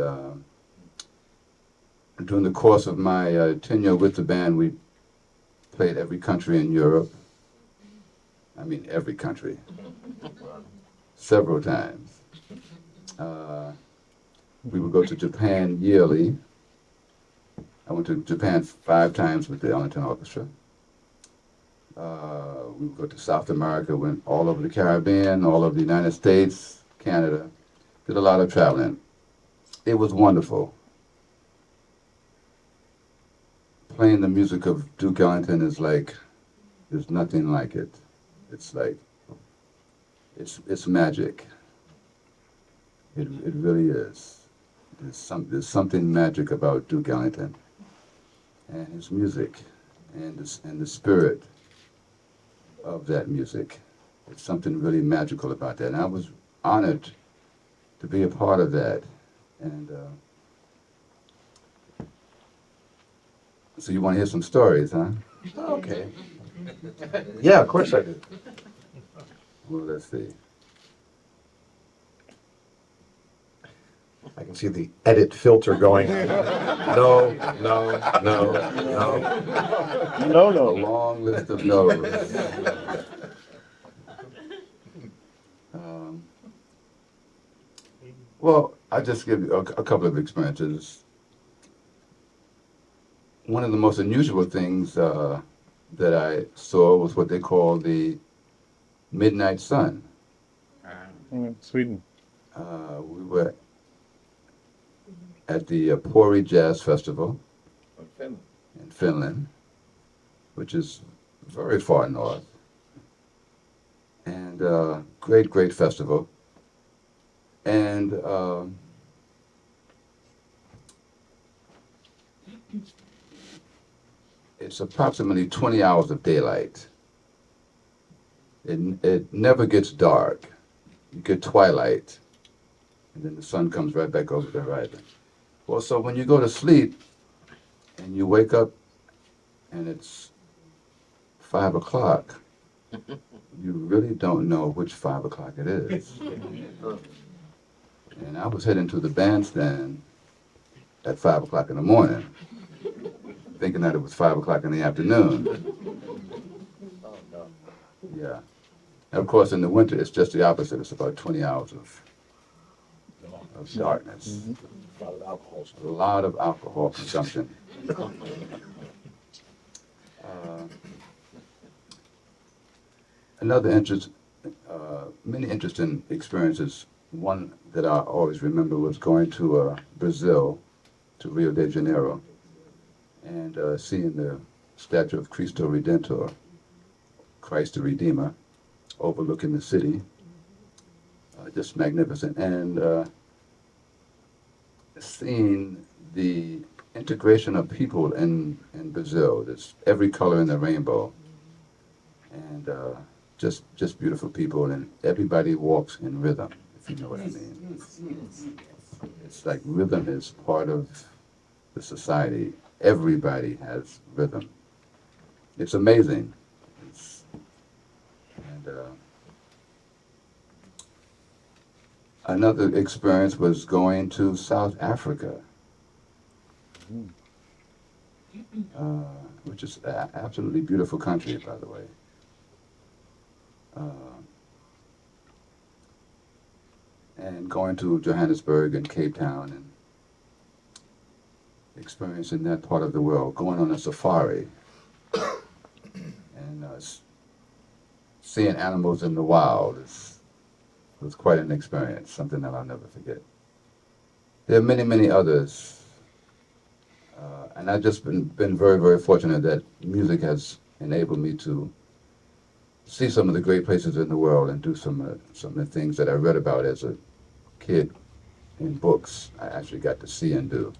during the course of my tenure with the band, we played every country in Europe. I mean, every country. Several times. We would go to Japan yearly. I went to Japan 5 times with the Ellington Orchestra. We would go to South America, went all over the Caribbean, all over the United States, Canada. Did a lot of traveling. It was wonderful. Playing the music of Duke Ellington is like, there's nothing like it. It's like, it's magic. It really is. There's something magic about Duke Ellington and his music and the spirit of that music. It's something really magical about that. And I was honored to be a part of that. And so you want to hear some stories, huh? Okay. Yeah, of course I do. Well, let's see. I can see the edit filter going. No, no, no, no. No, A no. long list of no's. Um, well, I'll just give you a couple of experiences. One of the most unusual things that I saw was what they call the midnight sun. Sweden. We were at the Pori Jazz Festival From Finland. in Finland, which is very far north. And great, great festival. And it's approximately 20 hours of daylight. It never gets dark. You get twilight, and then the sun comes right back over the horizon. Well, so when you go to sleep and you wake up and it's 5 o'clock, you really don't know which 5 o'clock it is. And I was heading to the bandstand at 5 o'clock in the morning, thinking that it was 5 o'clock in the afternoon. Oh, no. Yeah. And of course, in the winter, it's just the opposite. It's about 20 hours of darkness. A lot of alcohol. A lot of alcohol consumption. Another interest, many interesting experiences. One that I always remember was going to Brazil, to Rio de Janeiro, and seeing the statue of Cristo Redentor, Christ the Redeemer, overlooking the city. Just magnificent. And seeing the integration of people in Brazil. There's every color in the rainbow. And just beautiful people, and everybody walks in rhythm, if you know what I mean. It's like rhythm is part of the society. Everybody has rhythm. It's amazing. Another experience was going to South Africa, which is an absolutely beautiful country, by the way. And going to Johannesburg and Cape Town and experiencing that part of the world, going on a safari and seeing animals in the wild was quite an experience, something that I'll never forget. There are many, many others, and I've just been very, very fortunate that music has enabled me to see some of the great places in the world and do some of the things that I read about as a kid in books. I actually got to see and do.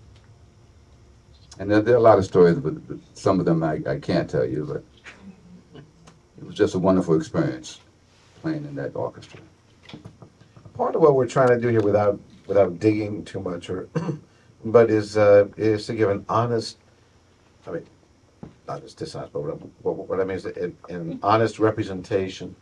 And there are a lot of stories, but some of them I can't tell you, but it was just a wonderful experience playing in that orchestra. Part of what we're trying to do here, without digging too much, but is to give an honest, I mean, not as dishonest, but what I mean is an honest representation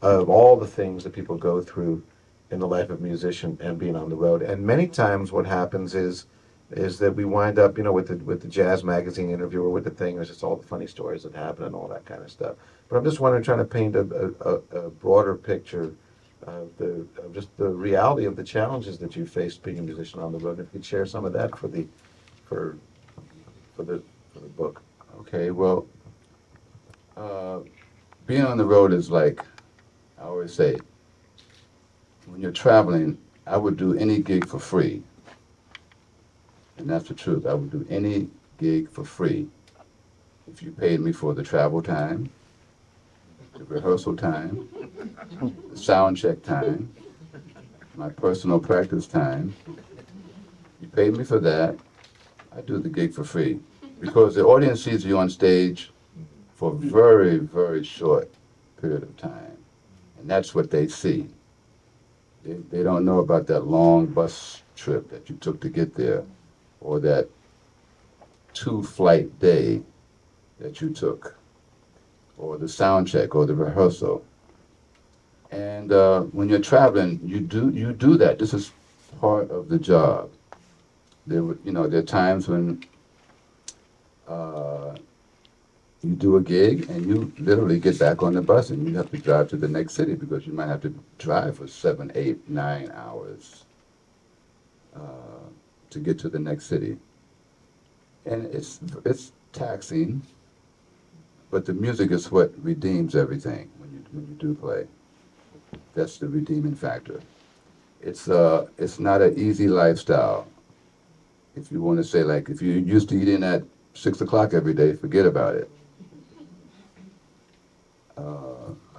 of all the things that people go through in the life of a musician and being on the road. And many times what happens is that we wind up, with the jazz magazine interview or with the thing, there's just all the funny stories that happen and all that kind of stuff. But I'm just wondering, trying to paint a broader picture of just the reality of the challenges that you faced being a musician on the road. If you could share some of that for the book. Okay, well, being on the road is like, I always say, when you're traveling, I would do any gig for free. And that's the truth. I would do any gig for free if you paid me for the travel time, the rehearsal time, the sound check time, my personal practice time. You paid me for that, I do the gig for free. Because the audience sees you on stage for a very, very short period of time. And that's what they see. They don't know about that long bus trip that you took to get there, or that 2-flight day that you took, or the sound check, or the rehearsal. And when you're traveling, you do that. This is part of the job. there are times when you do a gig and you literally get back on the bus and you have to drive to the next city because you might have to drive for 7, 8, 9 hours to get to the next city. And it's taxing, but the music is what redeems everything when you do play. That's the redeeming factor. It's not an easy lifestyle. If you want to say, like, if you're used to eating at 6 o'clock every day, forget about it.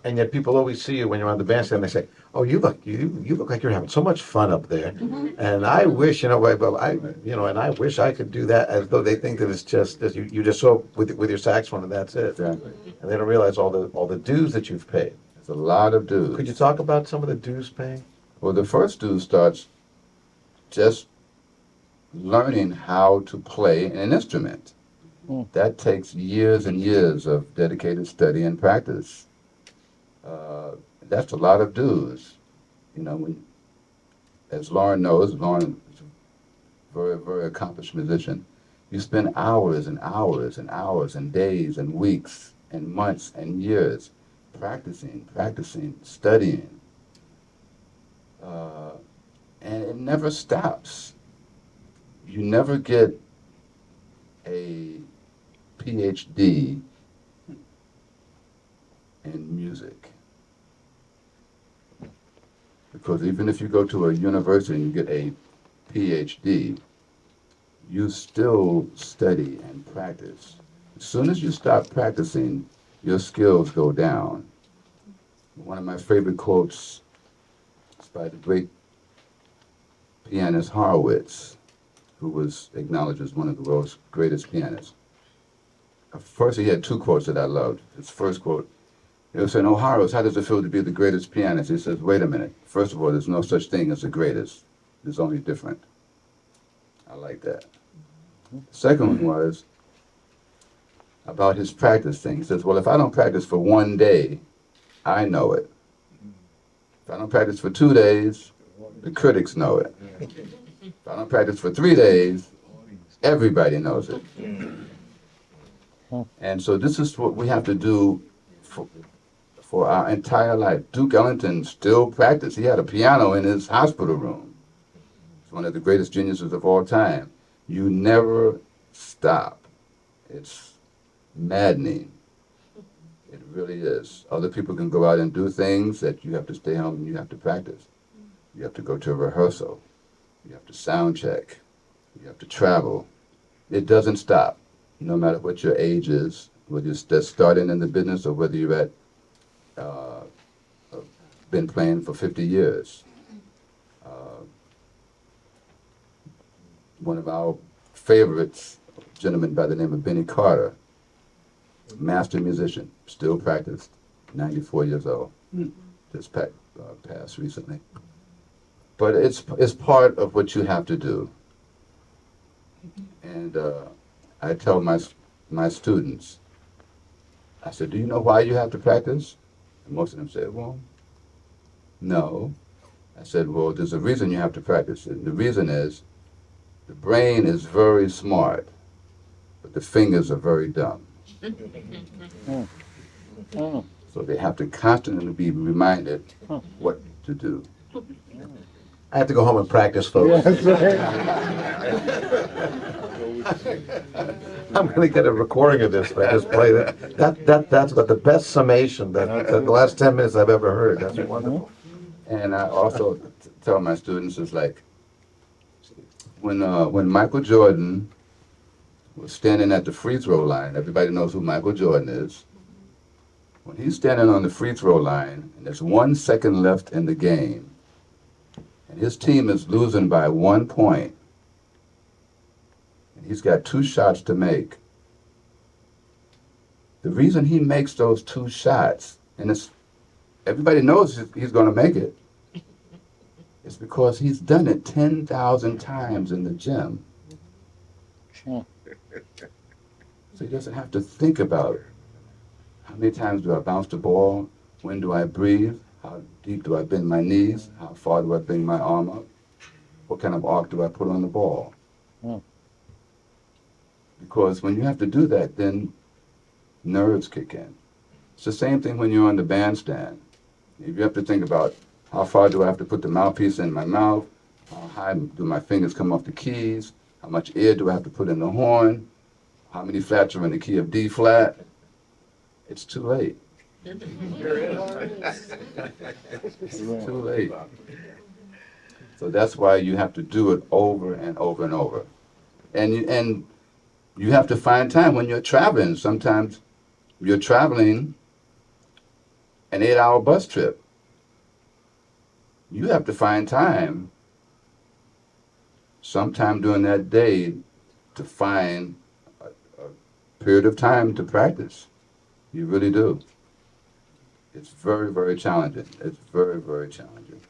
And yet people always see you when you're on the bandstand and they say, "Oh, you look like you're having so much fun up there." And I wish, and I wish I could do that, as though they think that it's just that you just so with your saxophone and that's it. Exactly. And they don't realize all the dues that you've paid. It's a lot of dues. Could you talk about some of the dues paying? Well, the first due starts just learning how to play an instrument. That takes years and years of dedicated study and practice. That's a lot of dues. As Loren knows, Loren is a very, very accomplished musician. You spend hours and hours and hours and days and weeks and months and years practicing, studying. And it never stops. You never get a PhD in music. Because even if you go to a university and you get a PhD, you still study and practice. As soon as you stop practicing, your skills go down. One of my favorite quotes is by the great pianist Horowitz, who was acknowledged as one of the world's greatest pianists. First, he had two quotes that I loved. His first quote, he was saying, "Oh, Horowitz, how does it feel to be the greatest pianist?" He says, "Wait a minute. First of all, there's no such thing as the greatest. There's only different." I like that. The second one was about his practice thing. He says, "Well, if I don't practice for 1 day, I know it. If I don't practice for 2 days, the critics know it. If I don't practice for 3 days, everybody knows it." And so this is what we have to do for our entire life. Duke Ellington still practiced. He had a piano in his hospital room. He's one of the greatest geniuses of all time. You never stop. It's maddening. It really is. Other people can go out and do things that you have to stay home and you have to practice. You have to go to a rehearsal. You have to sound check. You have to travel. It doesn't stop, no matter what your age is, whether you're just starting in the business or whether you've been playing for 50 years. One of our favorites, a gentleman by the name of Benny Carter, master musician, still practiced, 94 years old, just passed recently. But it's part of what you have to do. And I tell my students, I said, "Do you know why you have to practice?" And most of them said, "Well, no." I said, "Well, there's a reason you have to practice. And the reason is the brain is very smart, but the fingers are very dumb. So they have to constantly be reminded what to do." I have to go home and practice, folks. I'm going to get a recording of this, but I just play that. That's about the best summation that the last 10 minutes I've ever heard. That's wonderful. And I also tell my students, it's like, when Michael Jordan was standing at the free throw line, everybody knows who Michael Jordan is. When he's standing on the free throw line, and there's 1 second left in the game, and his team is losing by 1 point, and he's got 2 shots to make. The reason he makes those 2 shots, and everybody knows he's going to make it, is because he's done it 10,000 times in the gym. So he doesn't have to think about how many times do I bounce the ball, when do I breathe, how deep do I bend my knees, how far do I bring my arm up, what kind of arc do I put on the ball. Hmm. Because when you have to do that, then nerves kick in. It's the same thing when you're on the bandstand. If you have to think about how far do I have to put the mouthpiece in my mouth, how high do my fingers come off the keys, how much air do I have to put in the horn, how many flats are in the key of D flat, it's too late. It's too late. So that's why you have to do it over and over and over. And you have to find time when you're traveling. Sometimes you're traveling an 8-hour bus trip. You have to find time sometime during that day to find a period of time to practice. You really do. It's very, very challenging. It's very, very challenging.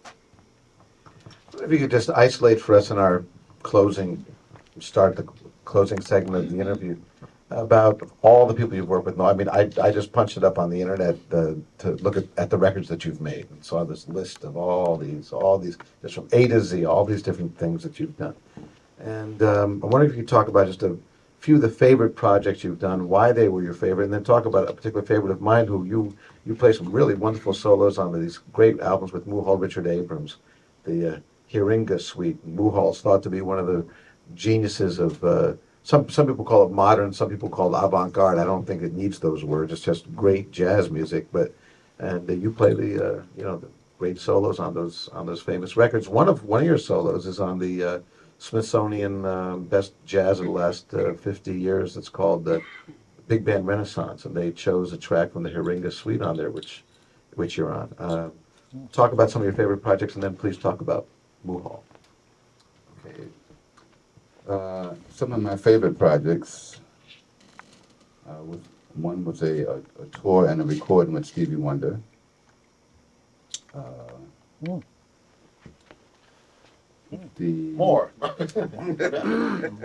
If you could just isolate for us in our closing, start the closing segment of the interview, about all the people you've worked with. No, I mean, I just punched it up on the internet to look at the records that you've made and saw this list of all these, just from A to Z, all these different things that you've done. And I'm wondering if you could talk about just a few of the favorite projects you've done, why they were your favorite, and then talk about a particular favorite of mine who you play some really wonderful solos on these great albums with Mulhall Richard Abrams, the Hiringa Suite. Mulhall's thought to be one of the geniuses of some people call it modern, some people call it avant-garde. I don't think it needs those words. It's just great jazz music. And you play the the great solos on those famous records. One of your solos is on the Smithsonian Best Jazz of the last 50 years. It's called the Big Band Renaissance, and they chose a track from the Hiringa Suite on there, which you're on. Talk about some of your favorite projects, and then please talk about Mulhall. Okay. Some of my favorite projects, one was a tour and a recording with Stevie Wonder. More.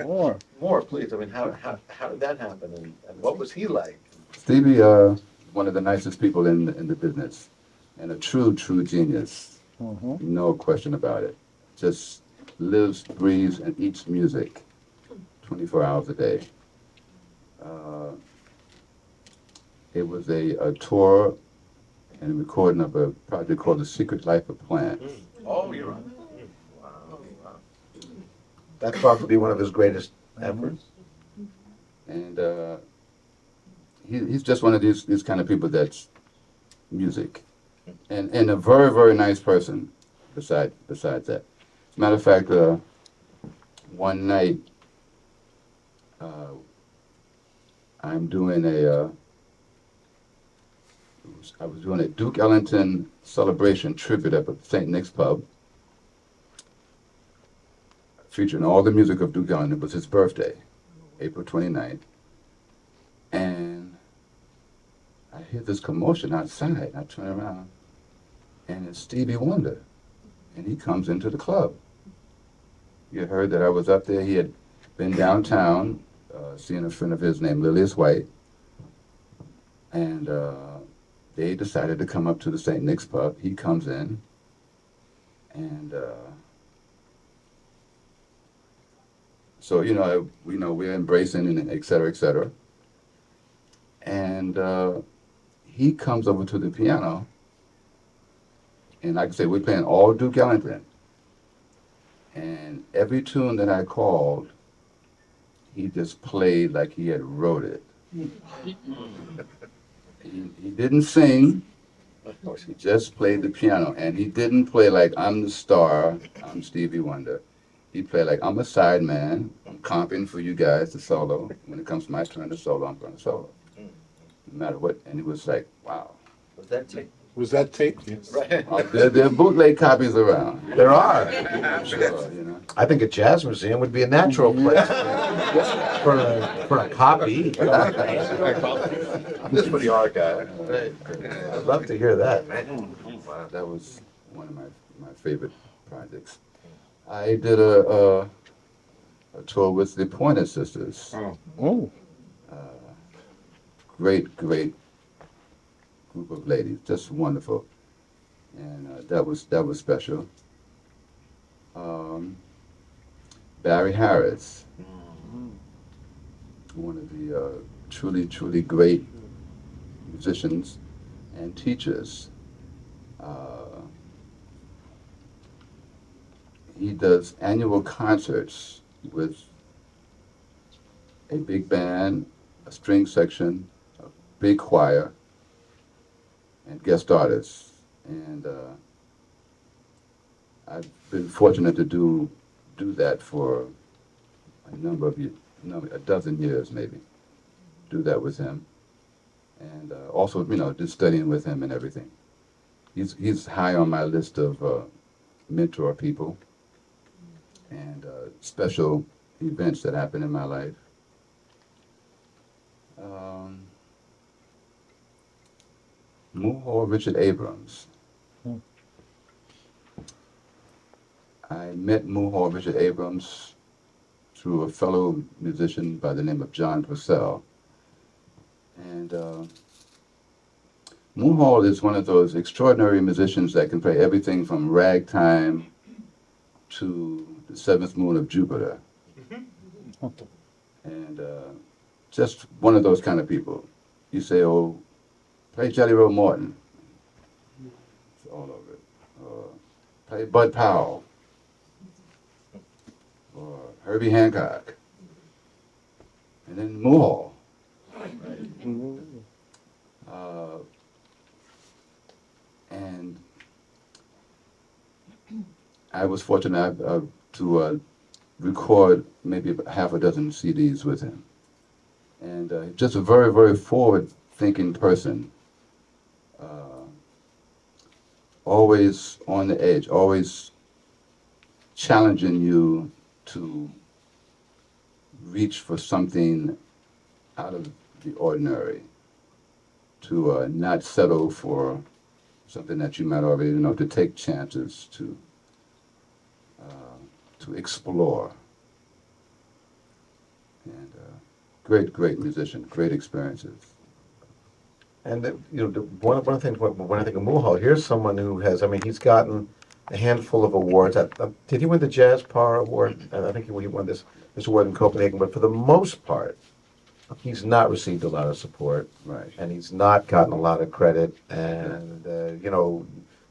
More. More, please. I mean, how did that happen, and what was he like? Stevie, one of the nicest people in the business, and a true genius. Mm-hmm. No question about it. Just lives, breathes, and eats music 24 hours a day. It was a tour and a recording of a project called The Secret Life of Plants. Oh, you're on. Wow. That's thought to be one of his greatest efforts. And he's just one of these kind of people that's music. And a very, very nice person besides that. As a matter of fact, one night I'm doing I was doing a Duke Ellington celebration tribute up at St. Nick's Pub, featuring all the music of Duke Ellington. It was his birthday, April 29th. And I hear this commotion outside. I turn around, and it's Stevie Wonder. And he comes into the club. You heard that I was up there. He had been downtown, seeing a friend of his named Lilius White. And they decided to come up to the St. Nick's Pub. He comes in, and so we're embracing and et cetera, et cetera. And he comes over to the piano, and like I say, we're playing all Duke Ellington. And every tune that I called, he just played like he had wrote it. He didn't sing, he just played the piano. And he didn't play like, I'm the star, I'm Stevie Wonder. He played like, I'm a side man, I'm comping for you guys to solo. When it comes to my turn to solo, I'm going to solo. No matter what. And it was like, wow. Was that tape? Was that tape? Yes. Right. There are bootleg copies around. There are. I'm sure, I think a jazz museum would be a natural place for a copy. This for the archive. I'd love to hear that. Wow, that was one of my favorite projects. I did a tour with the Pointer Sisters. Oh. Great group of ladies, just wonderful, and that was special. Back Barry Harris, one of the truly, truly great musicians and teachers. He does annual concerts with a big band, a string section, a big choir, and guest artists. And I've been fortunate to do that for a number of years, a dozen years maybe. Do that with him, and also just studying with him and everything. He's high on my list of mentor people and special events that happen in my life. Muhal Richard Abrams. I met Muhal Richard Abrams through a fellow musician by the name of John Purcell. And Muhal is one of those extraordinary musicians that can play everything from ragtime to the seventh moon of Jupiter. And just one of those kind of people. You say, oh, play Jelly Roll Morton. It's all over it. Or play Bud Powell. Or Herbie Hancock. And then Muhal. And I was fortunate to record maybe half a dozen CDs with him. And just a very, very forward-thinking person. Always on the edge, always challenging you to reach for something out of the ordinary, to not settle for something that you might already know, to take chances, to explore. And great musician, great experiences. And one of the things when I think of Muhal, here's someone who has, he's gotten a handful of awards. Did he win the Jazz Parra Award? I think he won this award in Copenhagen. But for the most part, he's not received a lot of support, Right. and he's not gotten a lot of credit. And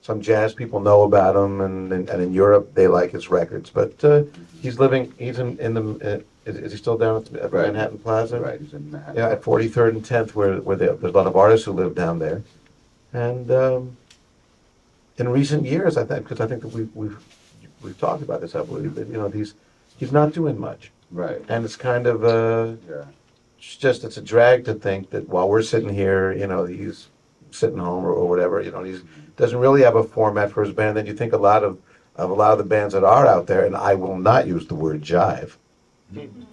some jazz people know about him, and in Europe they like his records. But he's in the. Is he still down at Right. Manhattan Plaza? Right, he's in Manhattan. Yeah, at 43rd and 10th, where there's a lot of artists who live down there. And in recent years, I think that we've talked about this, I believe, that he's not doing much, Right. and it's kind of Yeah. it's a drag to think that while we're sitting here, he's sitting home or whatever, he doesn't really have a format for his band. Then you think a lot of the bands that are out there, and I will not use the word jive.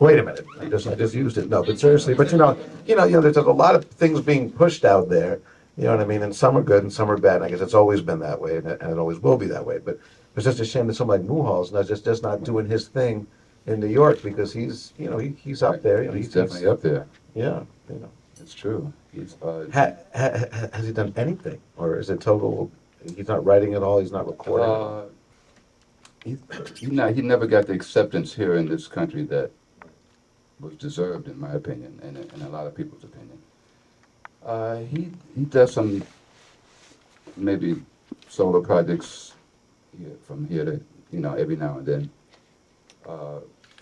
Wait a minute, I just used it. No, but seriously, but there's a lot of things being pushed out there. You know what I mean? And some are good and some are bad. And I guess it's always been that way, and it always will be that way. But it's just a shame that someone like Muhal's just not doing his thing in New York, because he's up there. He's definitely up there. Yeah, It's true. He's Has he done anything, or is it total? He's not writing at all. He's not recording. he never got the acceptance here in this country that was deserved, in my opinion, and in a lot of people's opinion. He does some maybe solo projects from here to every now and then,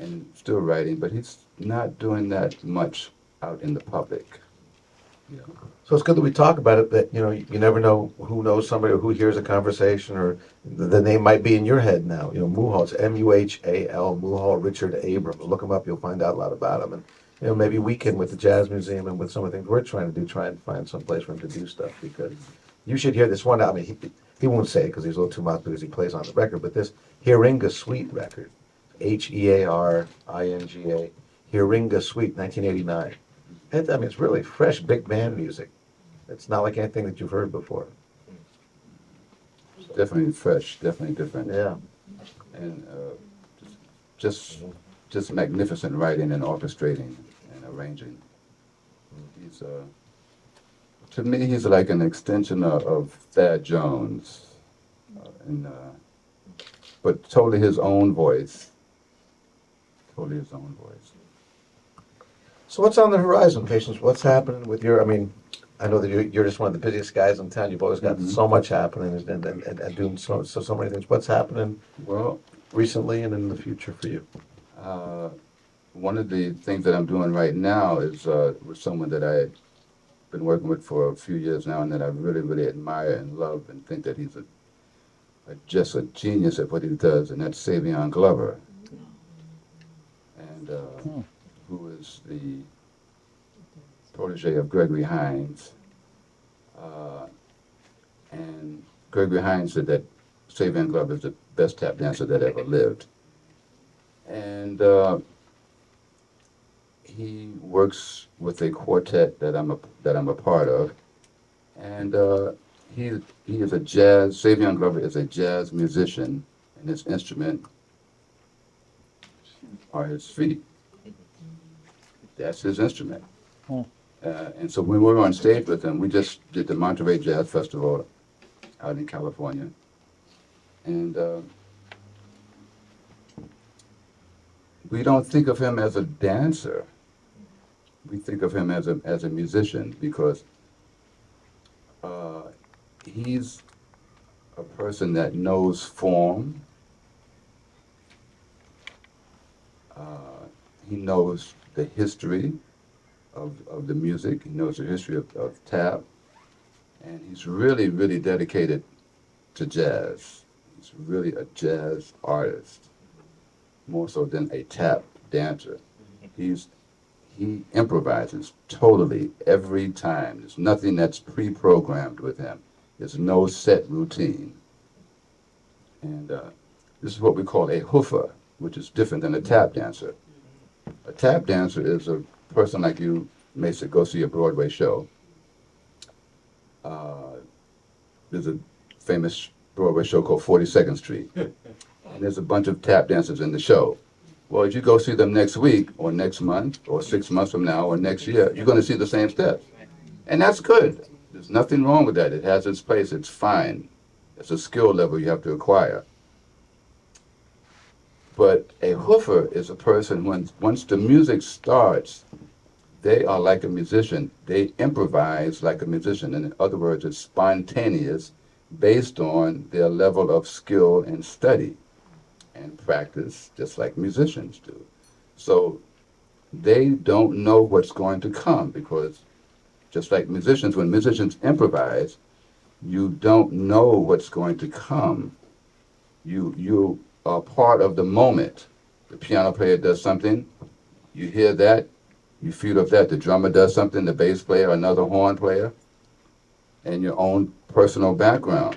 and still writing, but he's not doing that much out in the public. So it's good that we talk about it. That you never know who knows somebody or who hears a conversation, or the name might be in your head now. Muhal. It's Muhal. Muhal Richard Abrams. Look him up. You'll find out a lot about him. And maybe we can, with the Jazz Museum and with some of the things we're trying to do, try and find some place for him to do stuff. Because you should hear this one. He won't say it because he's a little too much because he plays on the record. But this Hearinga Suite record, Hearinga, Hearinga Suite, 1989. It's really fresh, big band music. It's not like anything that you've heard before. Definitely fresh, definitely different. Yeah. And just magnificent writing and orchestrating and arranging. He's to me, he's like an extension of Thad Jones, but totally his own voice. totally his own voice. So what's on the horizon, Patience? What's happening with your, I mean, I know that you're just one of the busiest guys in town. You've always got Mhm. so much happening and doing so many things. What's happening Well, recently and in the future for you? uh, one of the things that I'm doing right now is with someone that I've been working with for a few years now, and that I really, really admire and love, and think that he's just a genius at what he does, and that's Savion Glover, and who is the protege of Gregory Hines. And Gregory Hines said that Savion Glover is the best tap dancer that ever lived. And he works with a quartet that I'm a part of, and he is a jazz. Savion Glover is a jazz musician, and his instrument are his feet. That's his instrument. And so when we were on stage with him, we just did the Monterey Jazz Festival out in California, and we don't think of him as a dancer. We think of him as a musician, because he's a person that knows form. He knows the history of the music. He knows the history of tap. And he's really, really dedicated to jazz. He's really a jazz artist, more so than a tap dancer. He improvises totally every time. There's nothing that's pre-programmed with him. There's no set routine. And this is what we call a hoofer, which is different than a tap dancer. A tap dancer is a person like you may say, go see a Broadway show. There's a famous Broadway show called 42nd Street. And there's a bunch of tap dancers in the show. Well, if you go see them next week, or next month, or 6 months from now, or next year, you're going to see the same steps. And that's good. There's nothing wrong with that. It has its place. It's fine. It's a skill level you have to acquire. But a hoofer is a person, once the music starts, they are like a musician. They improvise like a musician. In other words, it's spontaneous based on their level of skill and study and practice, just like musicians do. So they don't know what's going to come, because just like musicians, when musicians improvise, you don't know what's going to come. You are part of the moment. The piano player does something, you hear that, you feed off that. The drummer does something, the bass player, another horn player, and your own personal background.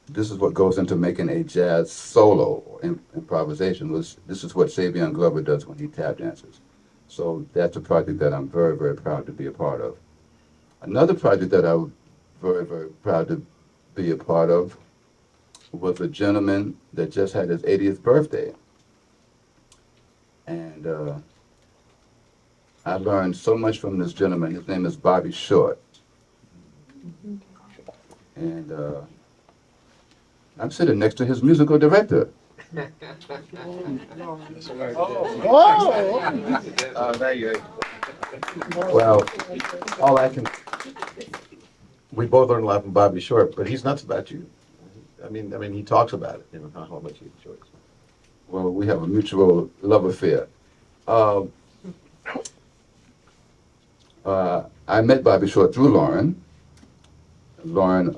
This is what goes into making a jazz solo or improvisation. This is what Savion Glover does when he tap dances. So that's a project that I'm very, very proud to be a part of. Another project that I'm very, very proud to be a part of was a gentleman that just had his 80th birthday. And I learned so much from this gentleman. His name is Bobby Short. And I'm sitting next to his musical director. Well, we both learned a lot from Bobby Short, but he's nuts about you. I mean, he talks about it, how much he enjoys it. Well, we have a mutual love affair. I met Bobby Short through Loren. Loren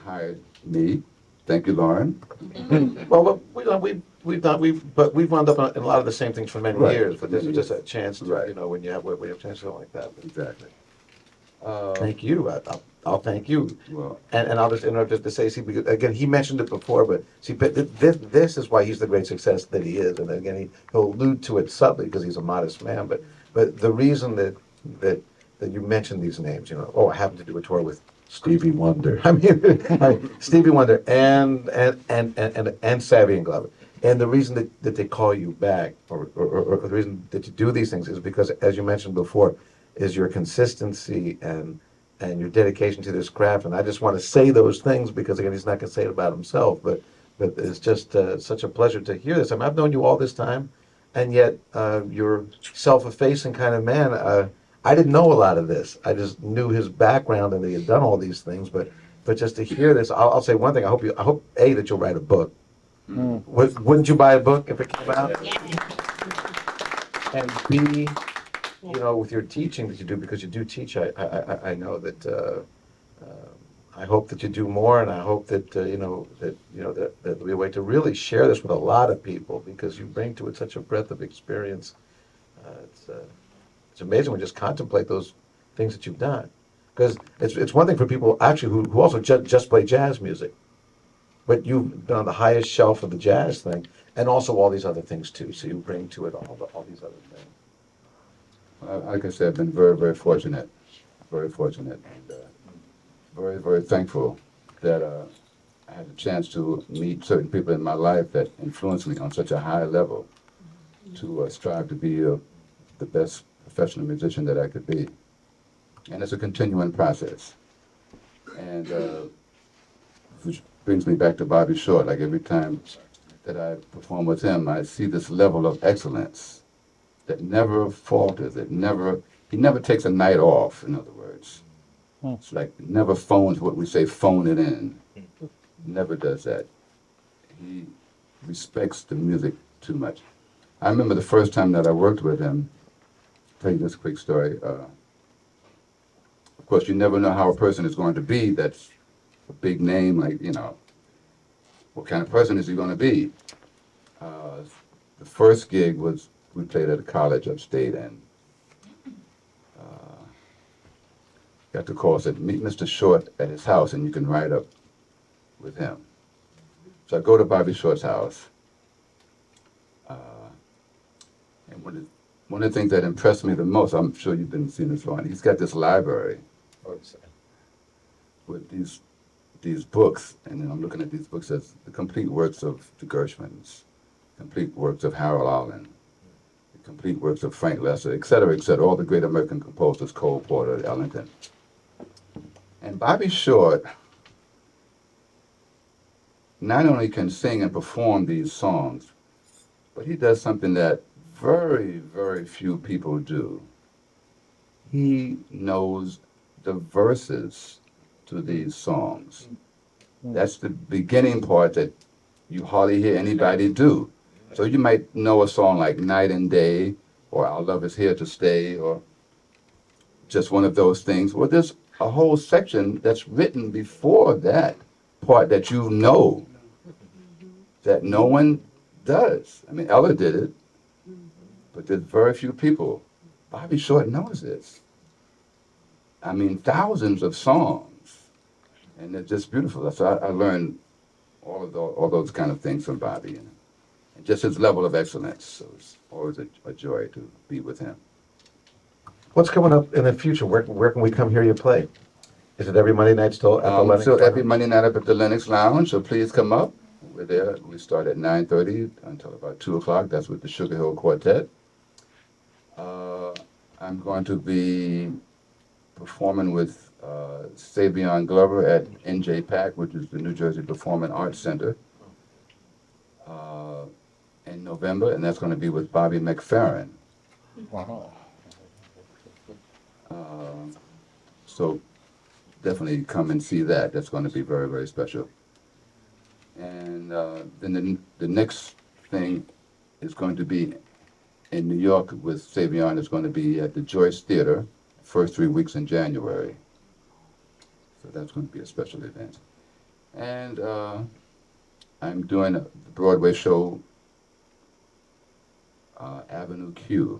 hired me. Thank you, Loren. Well, we've wound up in a lot of the same things for many Right. years, but this is just a chance to, Right. when you have a chance to like that. Exactly. Thank you. I'll thank you. Well, And I'll just interrupt just to say, see, because again, he mentioned it before, but see, but this is why he's the great success that he is. And again, he'll allude to it subtly because he's a modest man. But the reason that you mentioned these names, I happened to do a tour with Stevie Wonder. I mean, Stevie Wonder and Savion Glover. And the reason that they call you back, or the reason that you do these things, is because, as you mentioned before, is your consistency and your dedication to this craft. And I just want to say those things because, again, he's not going to say it about himself. But it's just such a pleasure to hear this. I mean, I've known you all this time, and yet you're self-effacing kind of man. I didn't know a lot of this. I just knew his background and that he had done all these things. But just to hear this, I'll say one thing. I hope A, that you'll write a book. Wouldn't you buy a book if it came out? And B, you know, with your teaching that you do, because you do teach, I know that I hope that you do more, and I hope that that there'll be a way to really share this with a lot of people, because you bring to it such a breadth of experience. It's amazing when you just contemplate those things that you've done, because it's one thing for people actually who also just play jazz music, but you've been on the highest shelf of the jazz thing, and also all these other things too. So you bring to it all these other things. Like I said, I've been very, very fortunate, and very, very thankful that I had a chance to meet certain people in my life that influenced me on such a high level to strive to be the best professional musician that I could be. And it's a continuing process. And which brings me back to Bobby Short. Like every time that I perform with him, I see this level of excellence that never falters. He never takes a night off, in other words. It's like never phones what we say, phone it in. Never does that. He respects the music too much. I remember the first time that I worked with him. I'll tell you this quick story. Of course, you never know how a person is going to be. That's a big name, like, what kind of person is he going to be? The first gig was, we played at a college upstate, and got the call, said, meet Mr. Short at his house and you can ride up with him. So I go to Bobby Short's house, and one of the things that impressed me the most, I'm sure you've been seeing this one, he's got this library with these books, and then I'm looking at these books as the complete works of the Gershwins, complete works of Harold Arlen, the complete works of Frank Lesser, et cetera, all the great American composers, Cole Porter, Ellington. And Bobby Short not only can sing and perform these songs, but he does something that very, very few people do. He knows the verses to these songs. That's the beginning part that you hardly hear anybody do. So you might know a song like Night and Day, or Our Love Is Here to Stay, or just one of those things. Well, there's a whole section that's written before that part that you know that no one does. I mean, Ella did it, but there's very few people. Bobby Short knows this. I mean, thousands of songs, and they're just beautiful. So I learned all those kind of things from Bobby, and just his level of excellence. So it's always a joy to be with him. What's coming up in the future? Where can we come hear you play? Is it every Monday night still at the Lennox So every Lounge? Monday night up at the Lennox Lounge, so please come up. We're there. We start at 9:30 until about 2 o'clock. That's with the Sugar Hill Quartet. I'm going to be performing with Savion Glover at NJPAC, which is the New Jersey Performing Arts Center, in November, and that's going to be with Bobby McFerrin. Wow. So definitely come and see that. That's going to be very, very special. And then the next thing is going to be in New York with Savion. It's going to be at the Joyce Theater, first 3 weeks in January. So that's going to be a special event. And I'm doing a Broadway show, Avenue Q,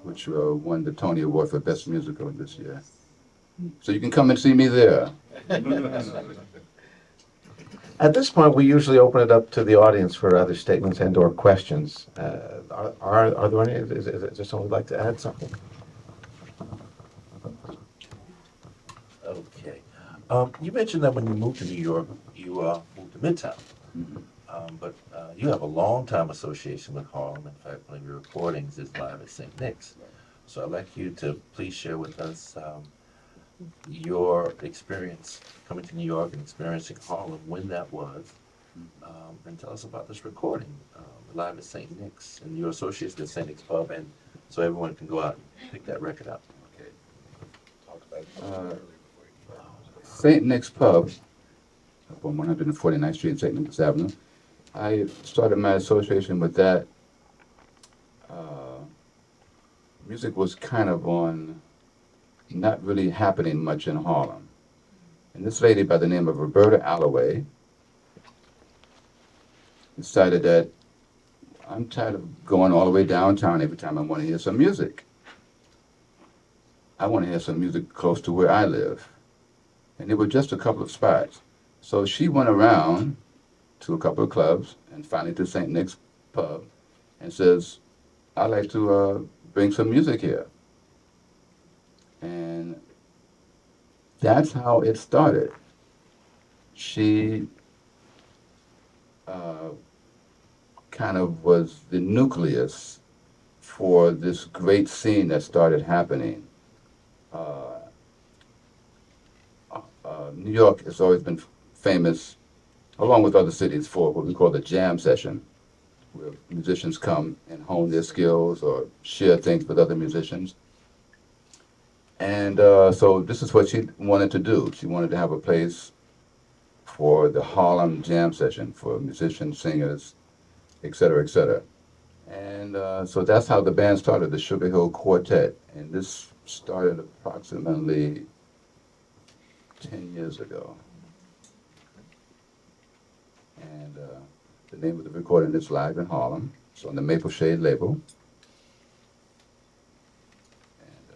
which won the Tony Award for Best Musical this year. So you can come and see me there. At this point, we usually open it up to the audience for other statements and/or questions. Are there any? Is there someone who'd like to add something? Okay. You mentioned that when you moved to New York, you moved to Midtown. But you have a long-time association with Harlem. In fact, one of your recordings is live at St. Nick's. So I'd like you to please share with us your experience coming to New York and experiencing Harlem, when that was, and tell us about this recording live at St. Nick's, and your associates at St. Nick's Pub, and so everyone can go out and pick that record out. St. Nick's Pub up on 149th Street and St. Nicholas Avenue. I started my association with that. Music was kind of not really happening much in Harlem. And this lady by the name of Roberta Alloway decided that I'm tired of going all the way downtown every time I want to hear some music. I want to hear some music close to where I live. And there were just a couple of spots. So she went around to a couple of clubs and finally to St. Nick's Pub and says, I'd like to bring some music here. And that's how it started. She kind of was the nucleus for this great scene that started happening. New York has always been famous, along with other cities, for what we call the jam session, where musicians come and hone their skills or share things with other musicians. And so this is what she wanted to do. She wanted to have a place for the Harlem jam session for musicians, singers, et cetera, et cetera. And so that's how the band started, the Sugar Hill Quartet. And this started approximately 10 years ago. And the name of the recording is Live in Harlem. It's on the Maple Shade label. And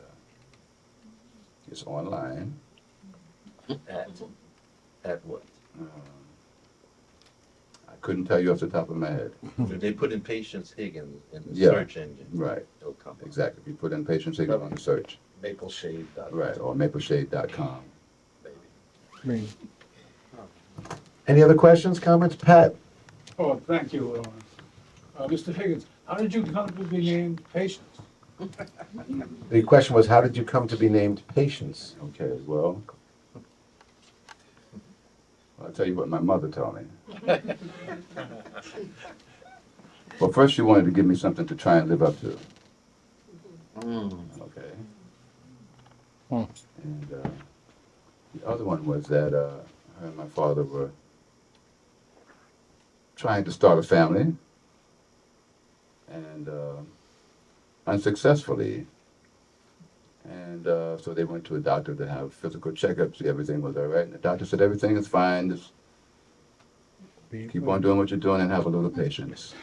it's online. At what? I couldn't tell you off the top of my head. If they put in Patience Higgins in the Yeah, search engine. right. It'll come up. Exactly. You put in Patience Higgins on the search. Mapleshade. Right, or mapleshade.com. Maybe. Any other questions, comments? Pat? Oh, thank you, Mr. Higgins. How did you come to be named Patience? The question was, how did you come to be named Patience? Okay, well, I'll tell you what my mother told me. Well, first she wanted to give me something to try and live up to. Okay. And the other one was that her and my father were trying to start a family, and unsuccessfully. And so they went to a doctor to have physical checkups, see everything was all right. And the doctor said, everything is fine, just keep on doing what you're doing and have a little patience.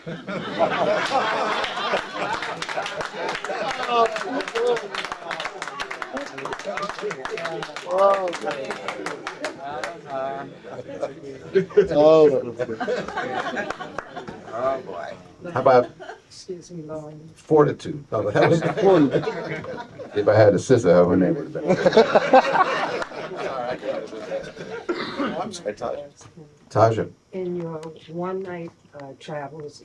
Oh, boy. How about Excuse me, Loren. fortitude? Oh, that was If I had a sister, her name would have been. I'm sorry, Todd. Taja. In your one-night travels,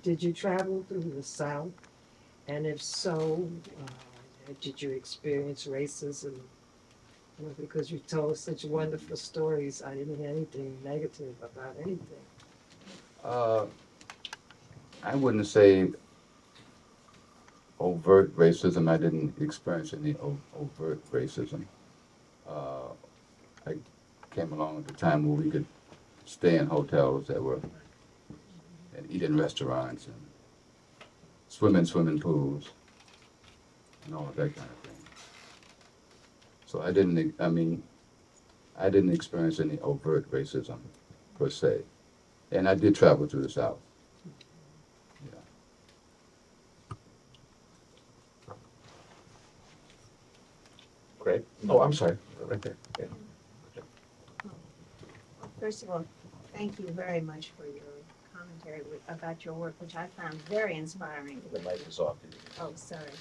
did you travel through the South? And if so, did you experience racism? You know, because you told such wonderful stories, I didn't hear anything negative about anything. I wouldn't say overt racism. I didn't experience any overt racism. I came along at the time where we could stay in hotels that were, and eat in restaurants, and swim in swimming pools, and all of that kind of thing. So I didn't experience any overt racism, per se. And I did travel through the South. Yeah. Great. Oh, I'm sorry. Right there. Yeah. First of all, thank you very much for your commentary about your work, which I found very inspiring. The mic is off. Oh, sorry.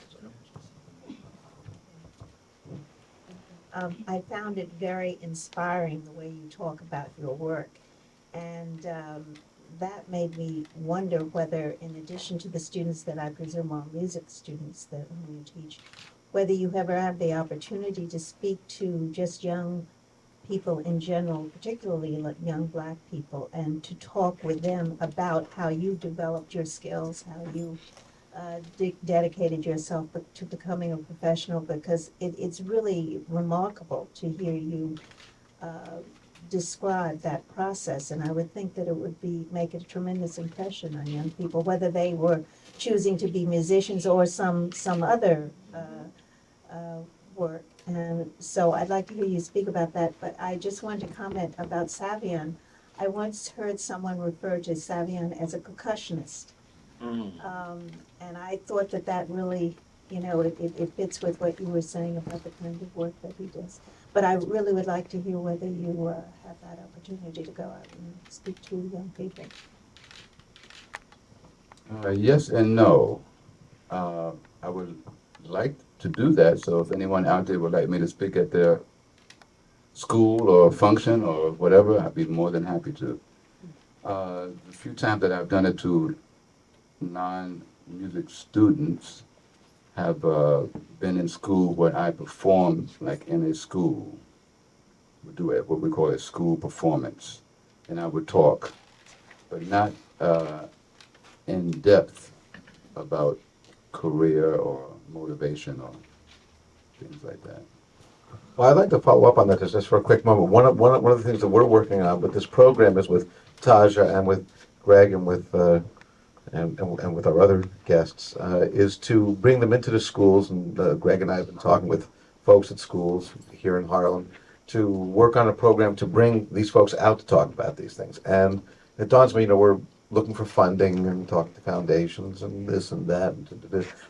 I found it very inspiring the way you talk about your work. And that made me wonder whether, in addition to the students that I presume are music students that whom you teach, whether you ever have the opportunity to speak to just young people in general, particularly like young Black people, and to talk with them about how you developed your skills, how you dedicated yourself to becoming a professional, because it's really remarkable to hear you describe that process. And I would think that it would make a tremendous impression on young people, whether they were choosing to be musicians or some other work. And so I'd like to hear you speak about that, but I just wanted to comment about Savion. I once heard someone refer to Savion as a percussionist. And I thought that really, it fits with what you were saying about the kind of work that he does. But I really would like to hear whether you have that opportunity to go out and speak to young people. Yes and no. I would like to do that, so if anyone out there would like me to speak at their school or function or whatever, I'd be more than happy to. The few times that I've done it to non-music students have been in school where I perform, like in a school. We do what we call a school performance, and I would talk, but not in depth about career or motivation or things like that. Well, I'd like to follow up on that just for a quick moment. One of the things that we're working on with this program is with Taja and with Greg and with and with our other guests is to bring them into the schools. And Greg and I have been talking with folks at schools here in Harlem to work on a program to bring these folks out to talk about these things. And it dawns on me, we're looking for funding and talking to foundations and this and that.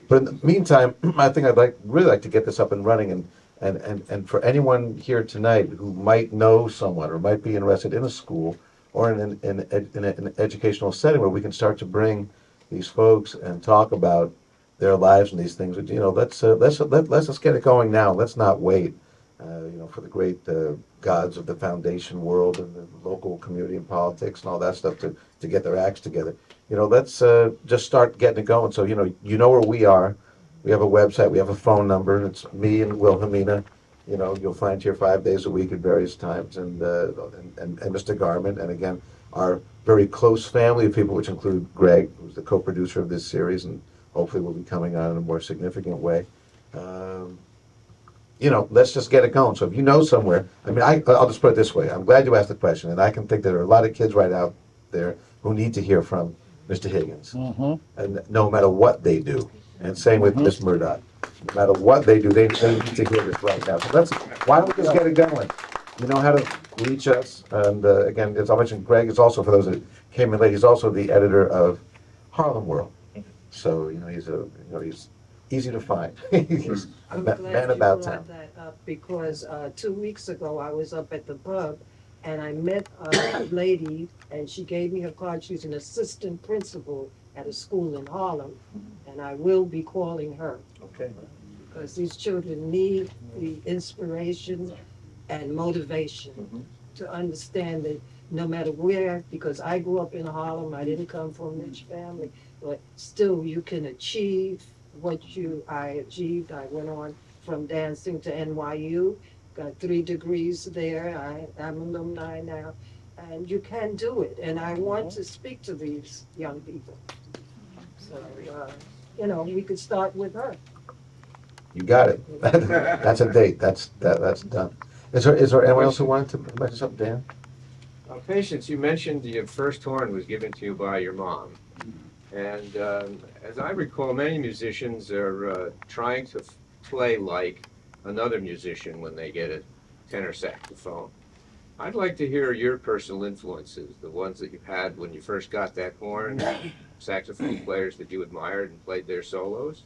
But in the meantime, I think really like to get this up and running. And for anyone here tonight who might know someone or might be interested in a school or in an educational setting where we can start to bring these folks and talk about their lives and these things, let's get it going now. Let's not wait, for the great gods of the foundation world and the local community and politics and all that stuff to get their acts together. Let's just start getting it going. So, where we are. We have a website, we have a phone number, it's me and Wilhelmina. You'll find here 5 days a week at various times, and Mr. Garment, and again, our very close family of people, which include Greg, who's the co-producer of this series, and hopefully will be coming on in a more significant way. Let's just get it going. So if you know somewhere, I'll just put it this way. I'm glad you asked the question, and I can think that there are a lot of kids right out there who need to hear from Mr. Higgins, and no matter what they do. And same with Miss Murdoch. No matter what they do, they need to hear this right now. So why don't we just get it going? You know how to reach us. And again, as I mentioned, Greg is also, for those that came in late, he's also the editor of Harlem World. So, he's easy to find. He's I'm a glad man you about brought town. that up because 2 weeks ago I was up at the pub and I met a lady and she gave me her card. She's an assistant principal at a school in Harlem, and I will be calling her Okay. because these children need the inspiration and motivation to understand that no matter where, because I grew up in Harlem, I didn't come from a rich family, but still you can achieve what I achieved. I went on from dancing to NYU, got 3 degrees there. I'm alumni now, and you can do it. And I want to speak to these young people. So, we could start with her. You got it. That's a date. That's done. Is there anyone else who wanted to mention something, Dan? Patience, you mentioned your first horn was given to you by your mom. And as I recall, many musicians are trying to play like another musician when they get a tenor saxophone. I'd like to hear your personal influences, the ones that you had when you first got that horn, saxophone players that you admired and played their solos,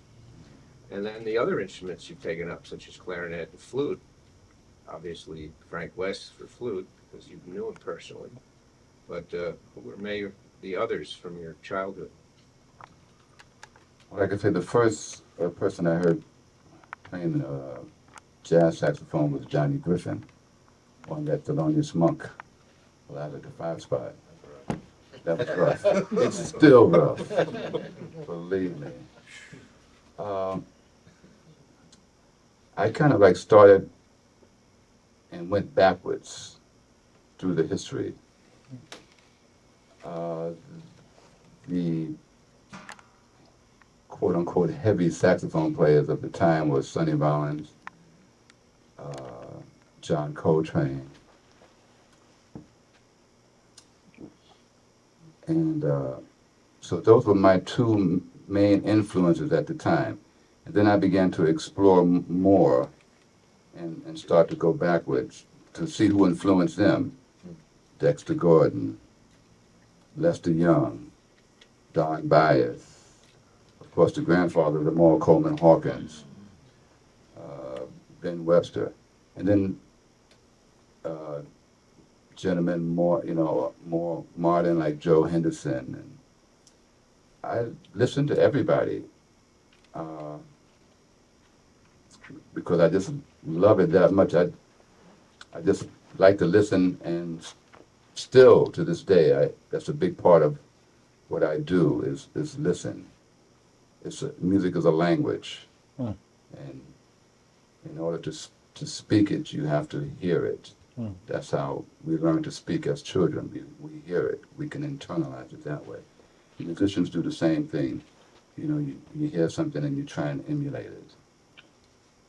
and then the other instruments you've taken up, such as clarinet and flute. Obviously, Frank West for flute, because you knew him personally. But who were maybe the others from your childhood? Well, I could say the first person I heard playing jazz saxophone was Johnny Griffin on that Thelonious Monk, Live at the 5 Spot. That was rough. It's still rough, believe me. I kind of started and went backwards through the history. The quote-unquote heavy saxophone players of the time were Sonny Rollins, John Coltrane, and so those were my two main influences at the time. And then I began to explore more and start to go backwards to see who influenced them. Dexter Gordon, Lester Young, Don Byas, of course the grandfather of them all, Coleman Hawkins, Ben Webster, and then gentlemen more modern like Joe Henderson. And I listened to everybody because I just love it that much. I just like to listen, and still to this day, that's a big part of what I do is listen. Music is a language, and in order to speak it, you have to hear it. That's how we learn to speak as children. We hear it. We can internalize it that way. Musicians do the same thing. You know, you hear something and you try and emulate it,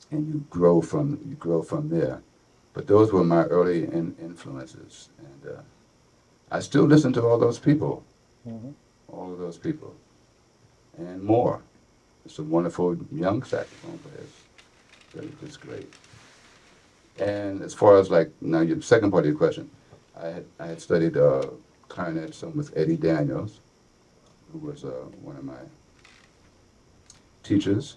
and you grow from there. But those were my early influences, and I still listen to all those people, all of those people, and more. Some wonderful young saxophone players. They're just great. And as far as like, now your second part of your question, I had studied clarinet some with Eddie Daniels, who was one of my teachers.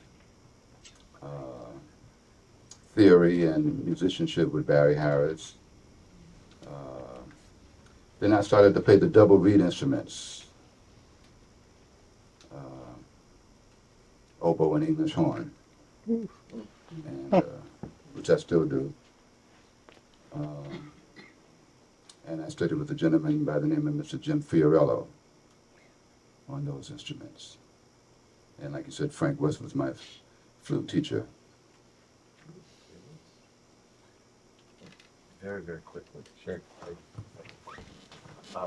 Theory and musicianship with Barry Harris. Then I started to play the double reed instruments, oboe and English horn, and, which I still do. And I studied with a gentleman by the name of Mr. Jim Fiorello on those instruments. And like you said, Frank West was my flute teacher. Very, very quickly. Sure. I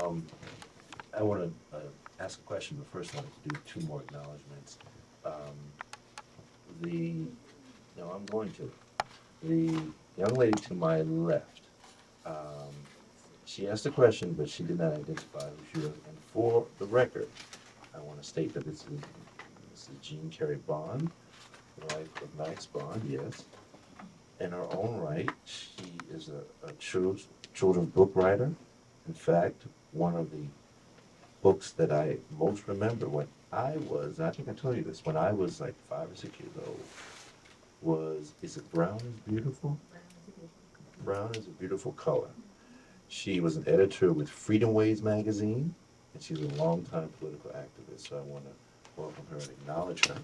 want to ask a question, but first I want to do two more acknowledgments. I'm going to. The young lady to my left, she asked a question, but she did not identify who she was. And for the record, I want to state that this is Jean Carey Bond, the wife of Max Bond, yes. In her own right, she is a children's book writer. In fact, one of the books that I most remember when I think I told you this, when I was like 5 or 6 years old, is it Brown is Beautiful? Brown is a Beautiful Color. She was an editor with Freedom Ways magazine, and she's a longtime political activist, so I want to welcome her and acknowledge her.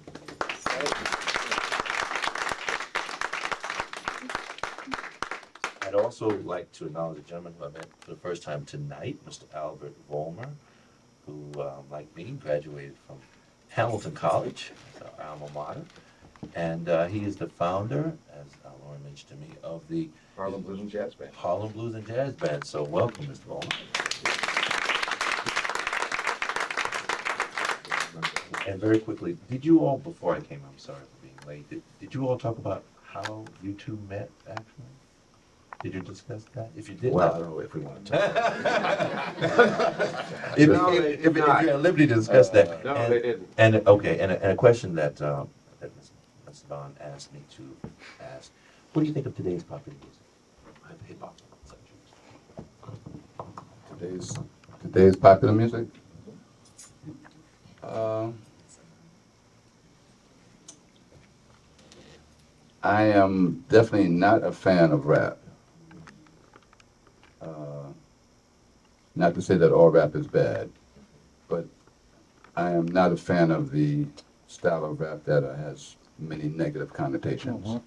I'd also like to acknowledge a gentleman who I met for the first time tonight, Mr. Albert Vollmer, who, like me, graduated from Hamilton College, our alma mater. And he is the founder, as Loren mentioned to me, of the Harlem Blues and Jazz Band. Harlem Blues and Jazz Band. So welcome, Mr. Vollmer. And very quickly, did you all, before I came, I'm sorry for being late, did you all talk about how you two met, actually? Did you discuss that? If you did, I don't know if we want to talk about it. If you're at liberty to discuss that. No, they didn't. And a question that Ms. Bond asked me to ask: what do you think of today's popular music? Hip hop. Today's popular music. I am definitely not a fan of rap. Not to say that all rap is bad, but I am not a fan of the style of rap that has many negative connotations.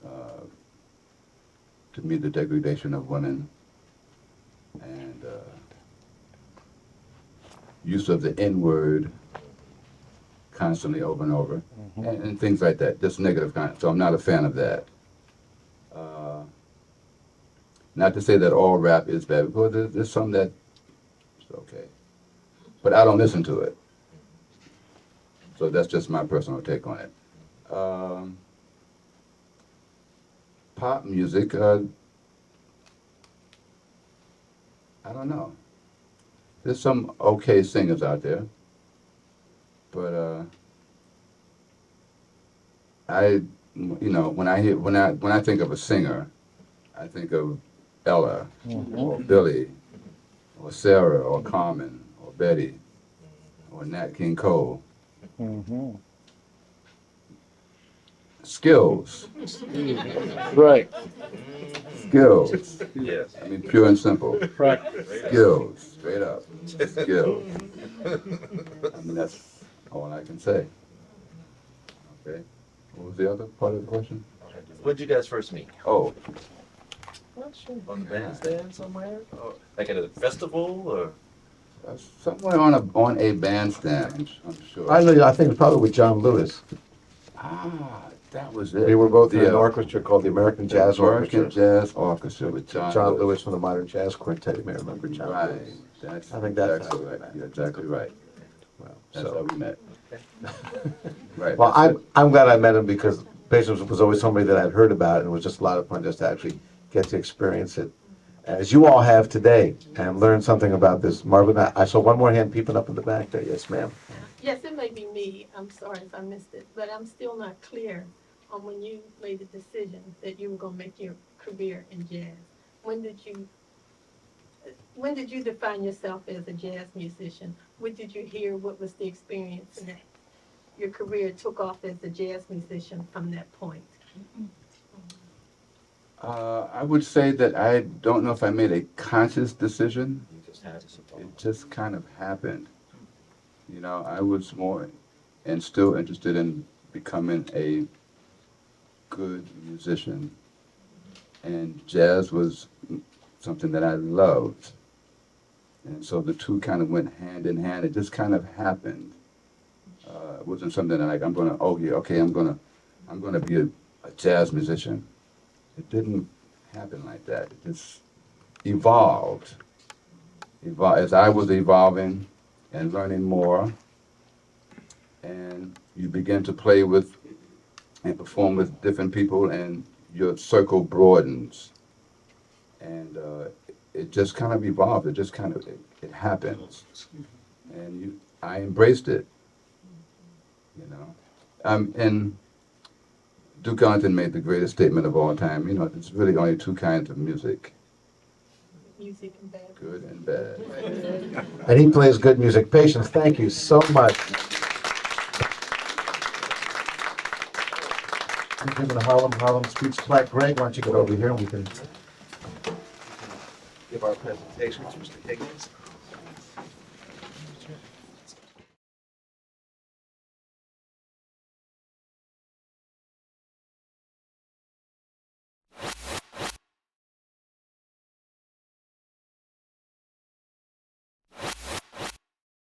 To me, the degradation of women and use of the N-word constantly over and over, and things like that, just negative content. So I'm not a fan of that. Not to say that all rap is bad, because there's some that it's okay. But I don't listen to it. So that's just my personal take on it. Pop music, I don't know. There's some okay singers out there, but when I think of a singer, I think of Ella, or Billy, or Sarah, or Carmen, or Betty, or Nat King Cole. Skills. Right. Skills. Yes. I mean, pure and simple. Practice. Skills. Straight up. Skills. I mean, that's all I can say. Okay. What was the other part of the question? When did you guys first meet? Oh, Not sure. On the bandstand somewhere? Or like at a festival or? somewhere on a bandstand, I'm sure. I think it's probably with John Lewis. That was it. We were both in an The, orchestra called the American Jazz American Orchestra. Jazz Orchestra with John Lewis from the Modern Jazz Quartet. You may remember John Right. Lewis. That's I think that's exactly how we right. met. You're exactly right. Well, That's how so, we met. Right. well, that's it. I'm glad I met him because Patience was always somebody that I'd heard about, and it was just a lot of fun just to actually get to experience it, as you all have today, and learn something about this. Marvin, I saw one more hand peeping up in the back there. Yes, ma'am. Yes, it may be me. I'm sorry if I missed it, but I'm still not clear on when you made the decision that you were going to make your career in jazz. When did you define yourself as a jazz musician? What did you hear? What was the experience? And that your career took off as a jazz musician from that point. I would say that I don't know if I made a conscious decision. You just had to support? It just kind of happened. You know, I was more and still interested in becoming a good musician. And jazz was something that I loved. And so the two kind of went hand in hand. It just kind of happened. It wasn't something that I'm going to be a jazz musician. It didn't happen like that. It just evolved. As I was evolving and learning more, and you begin to play with and perform with different people, and your circle broadens. And it just kind of evolved. It just kind of, it happens. And I embraced it, you know. And Duke Ellington made the greatest statement of all time. You know, there's really only two kinds of music, Music and bad. good and bad. And he plays good music. Patience, thank you so much. We're giving the Harlem Speaks plaque. Greg, why don't you go over here and we can. Give our presentation to Mr. Higgins.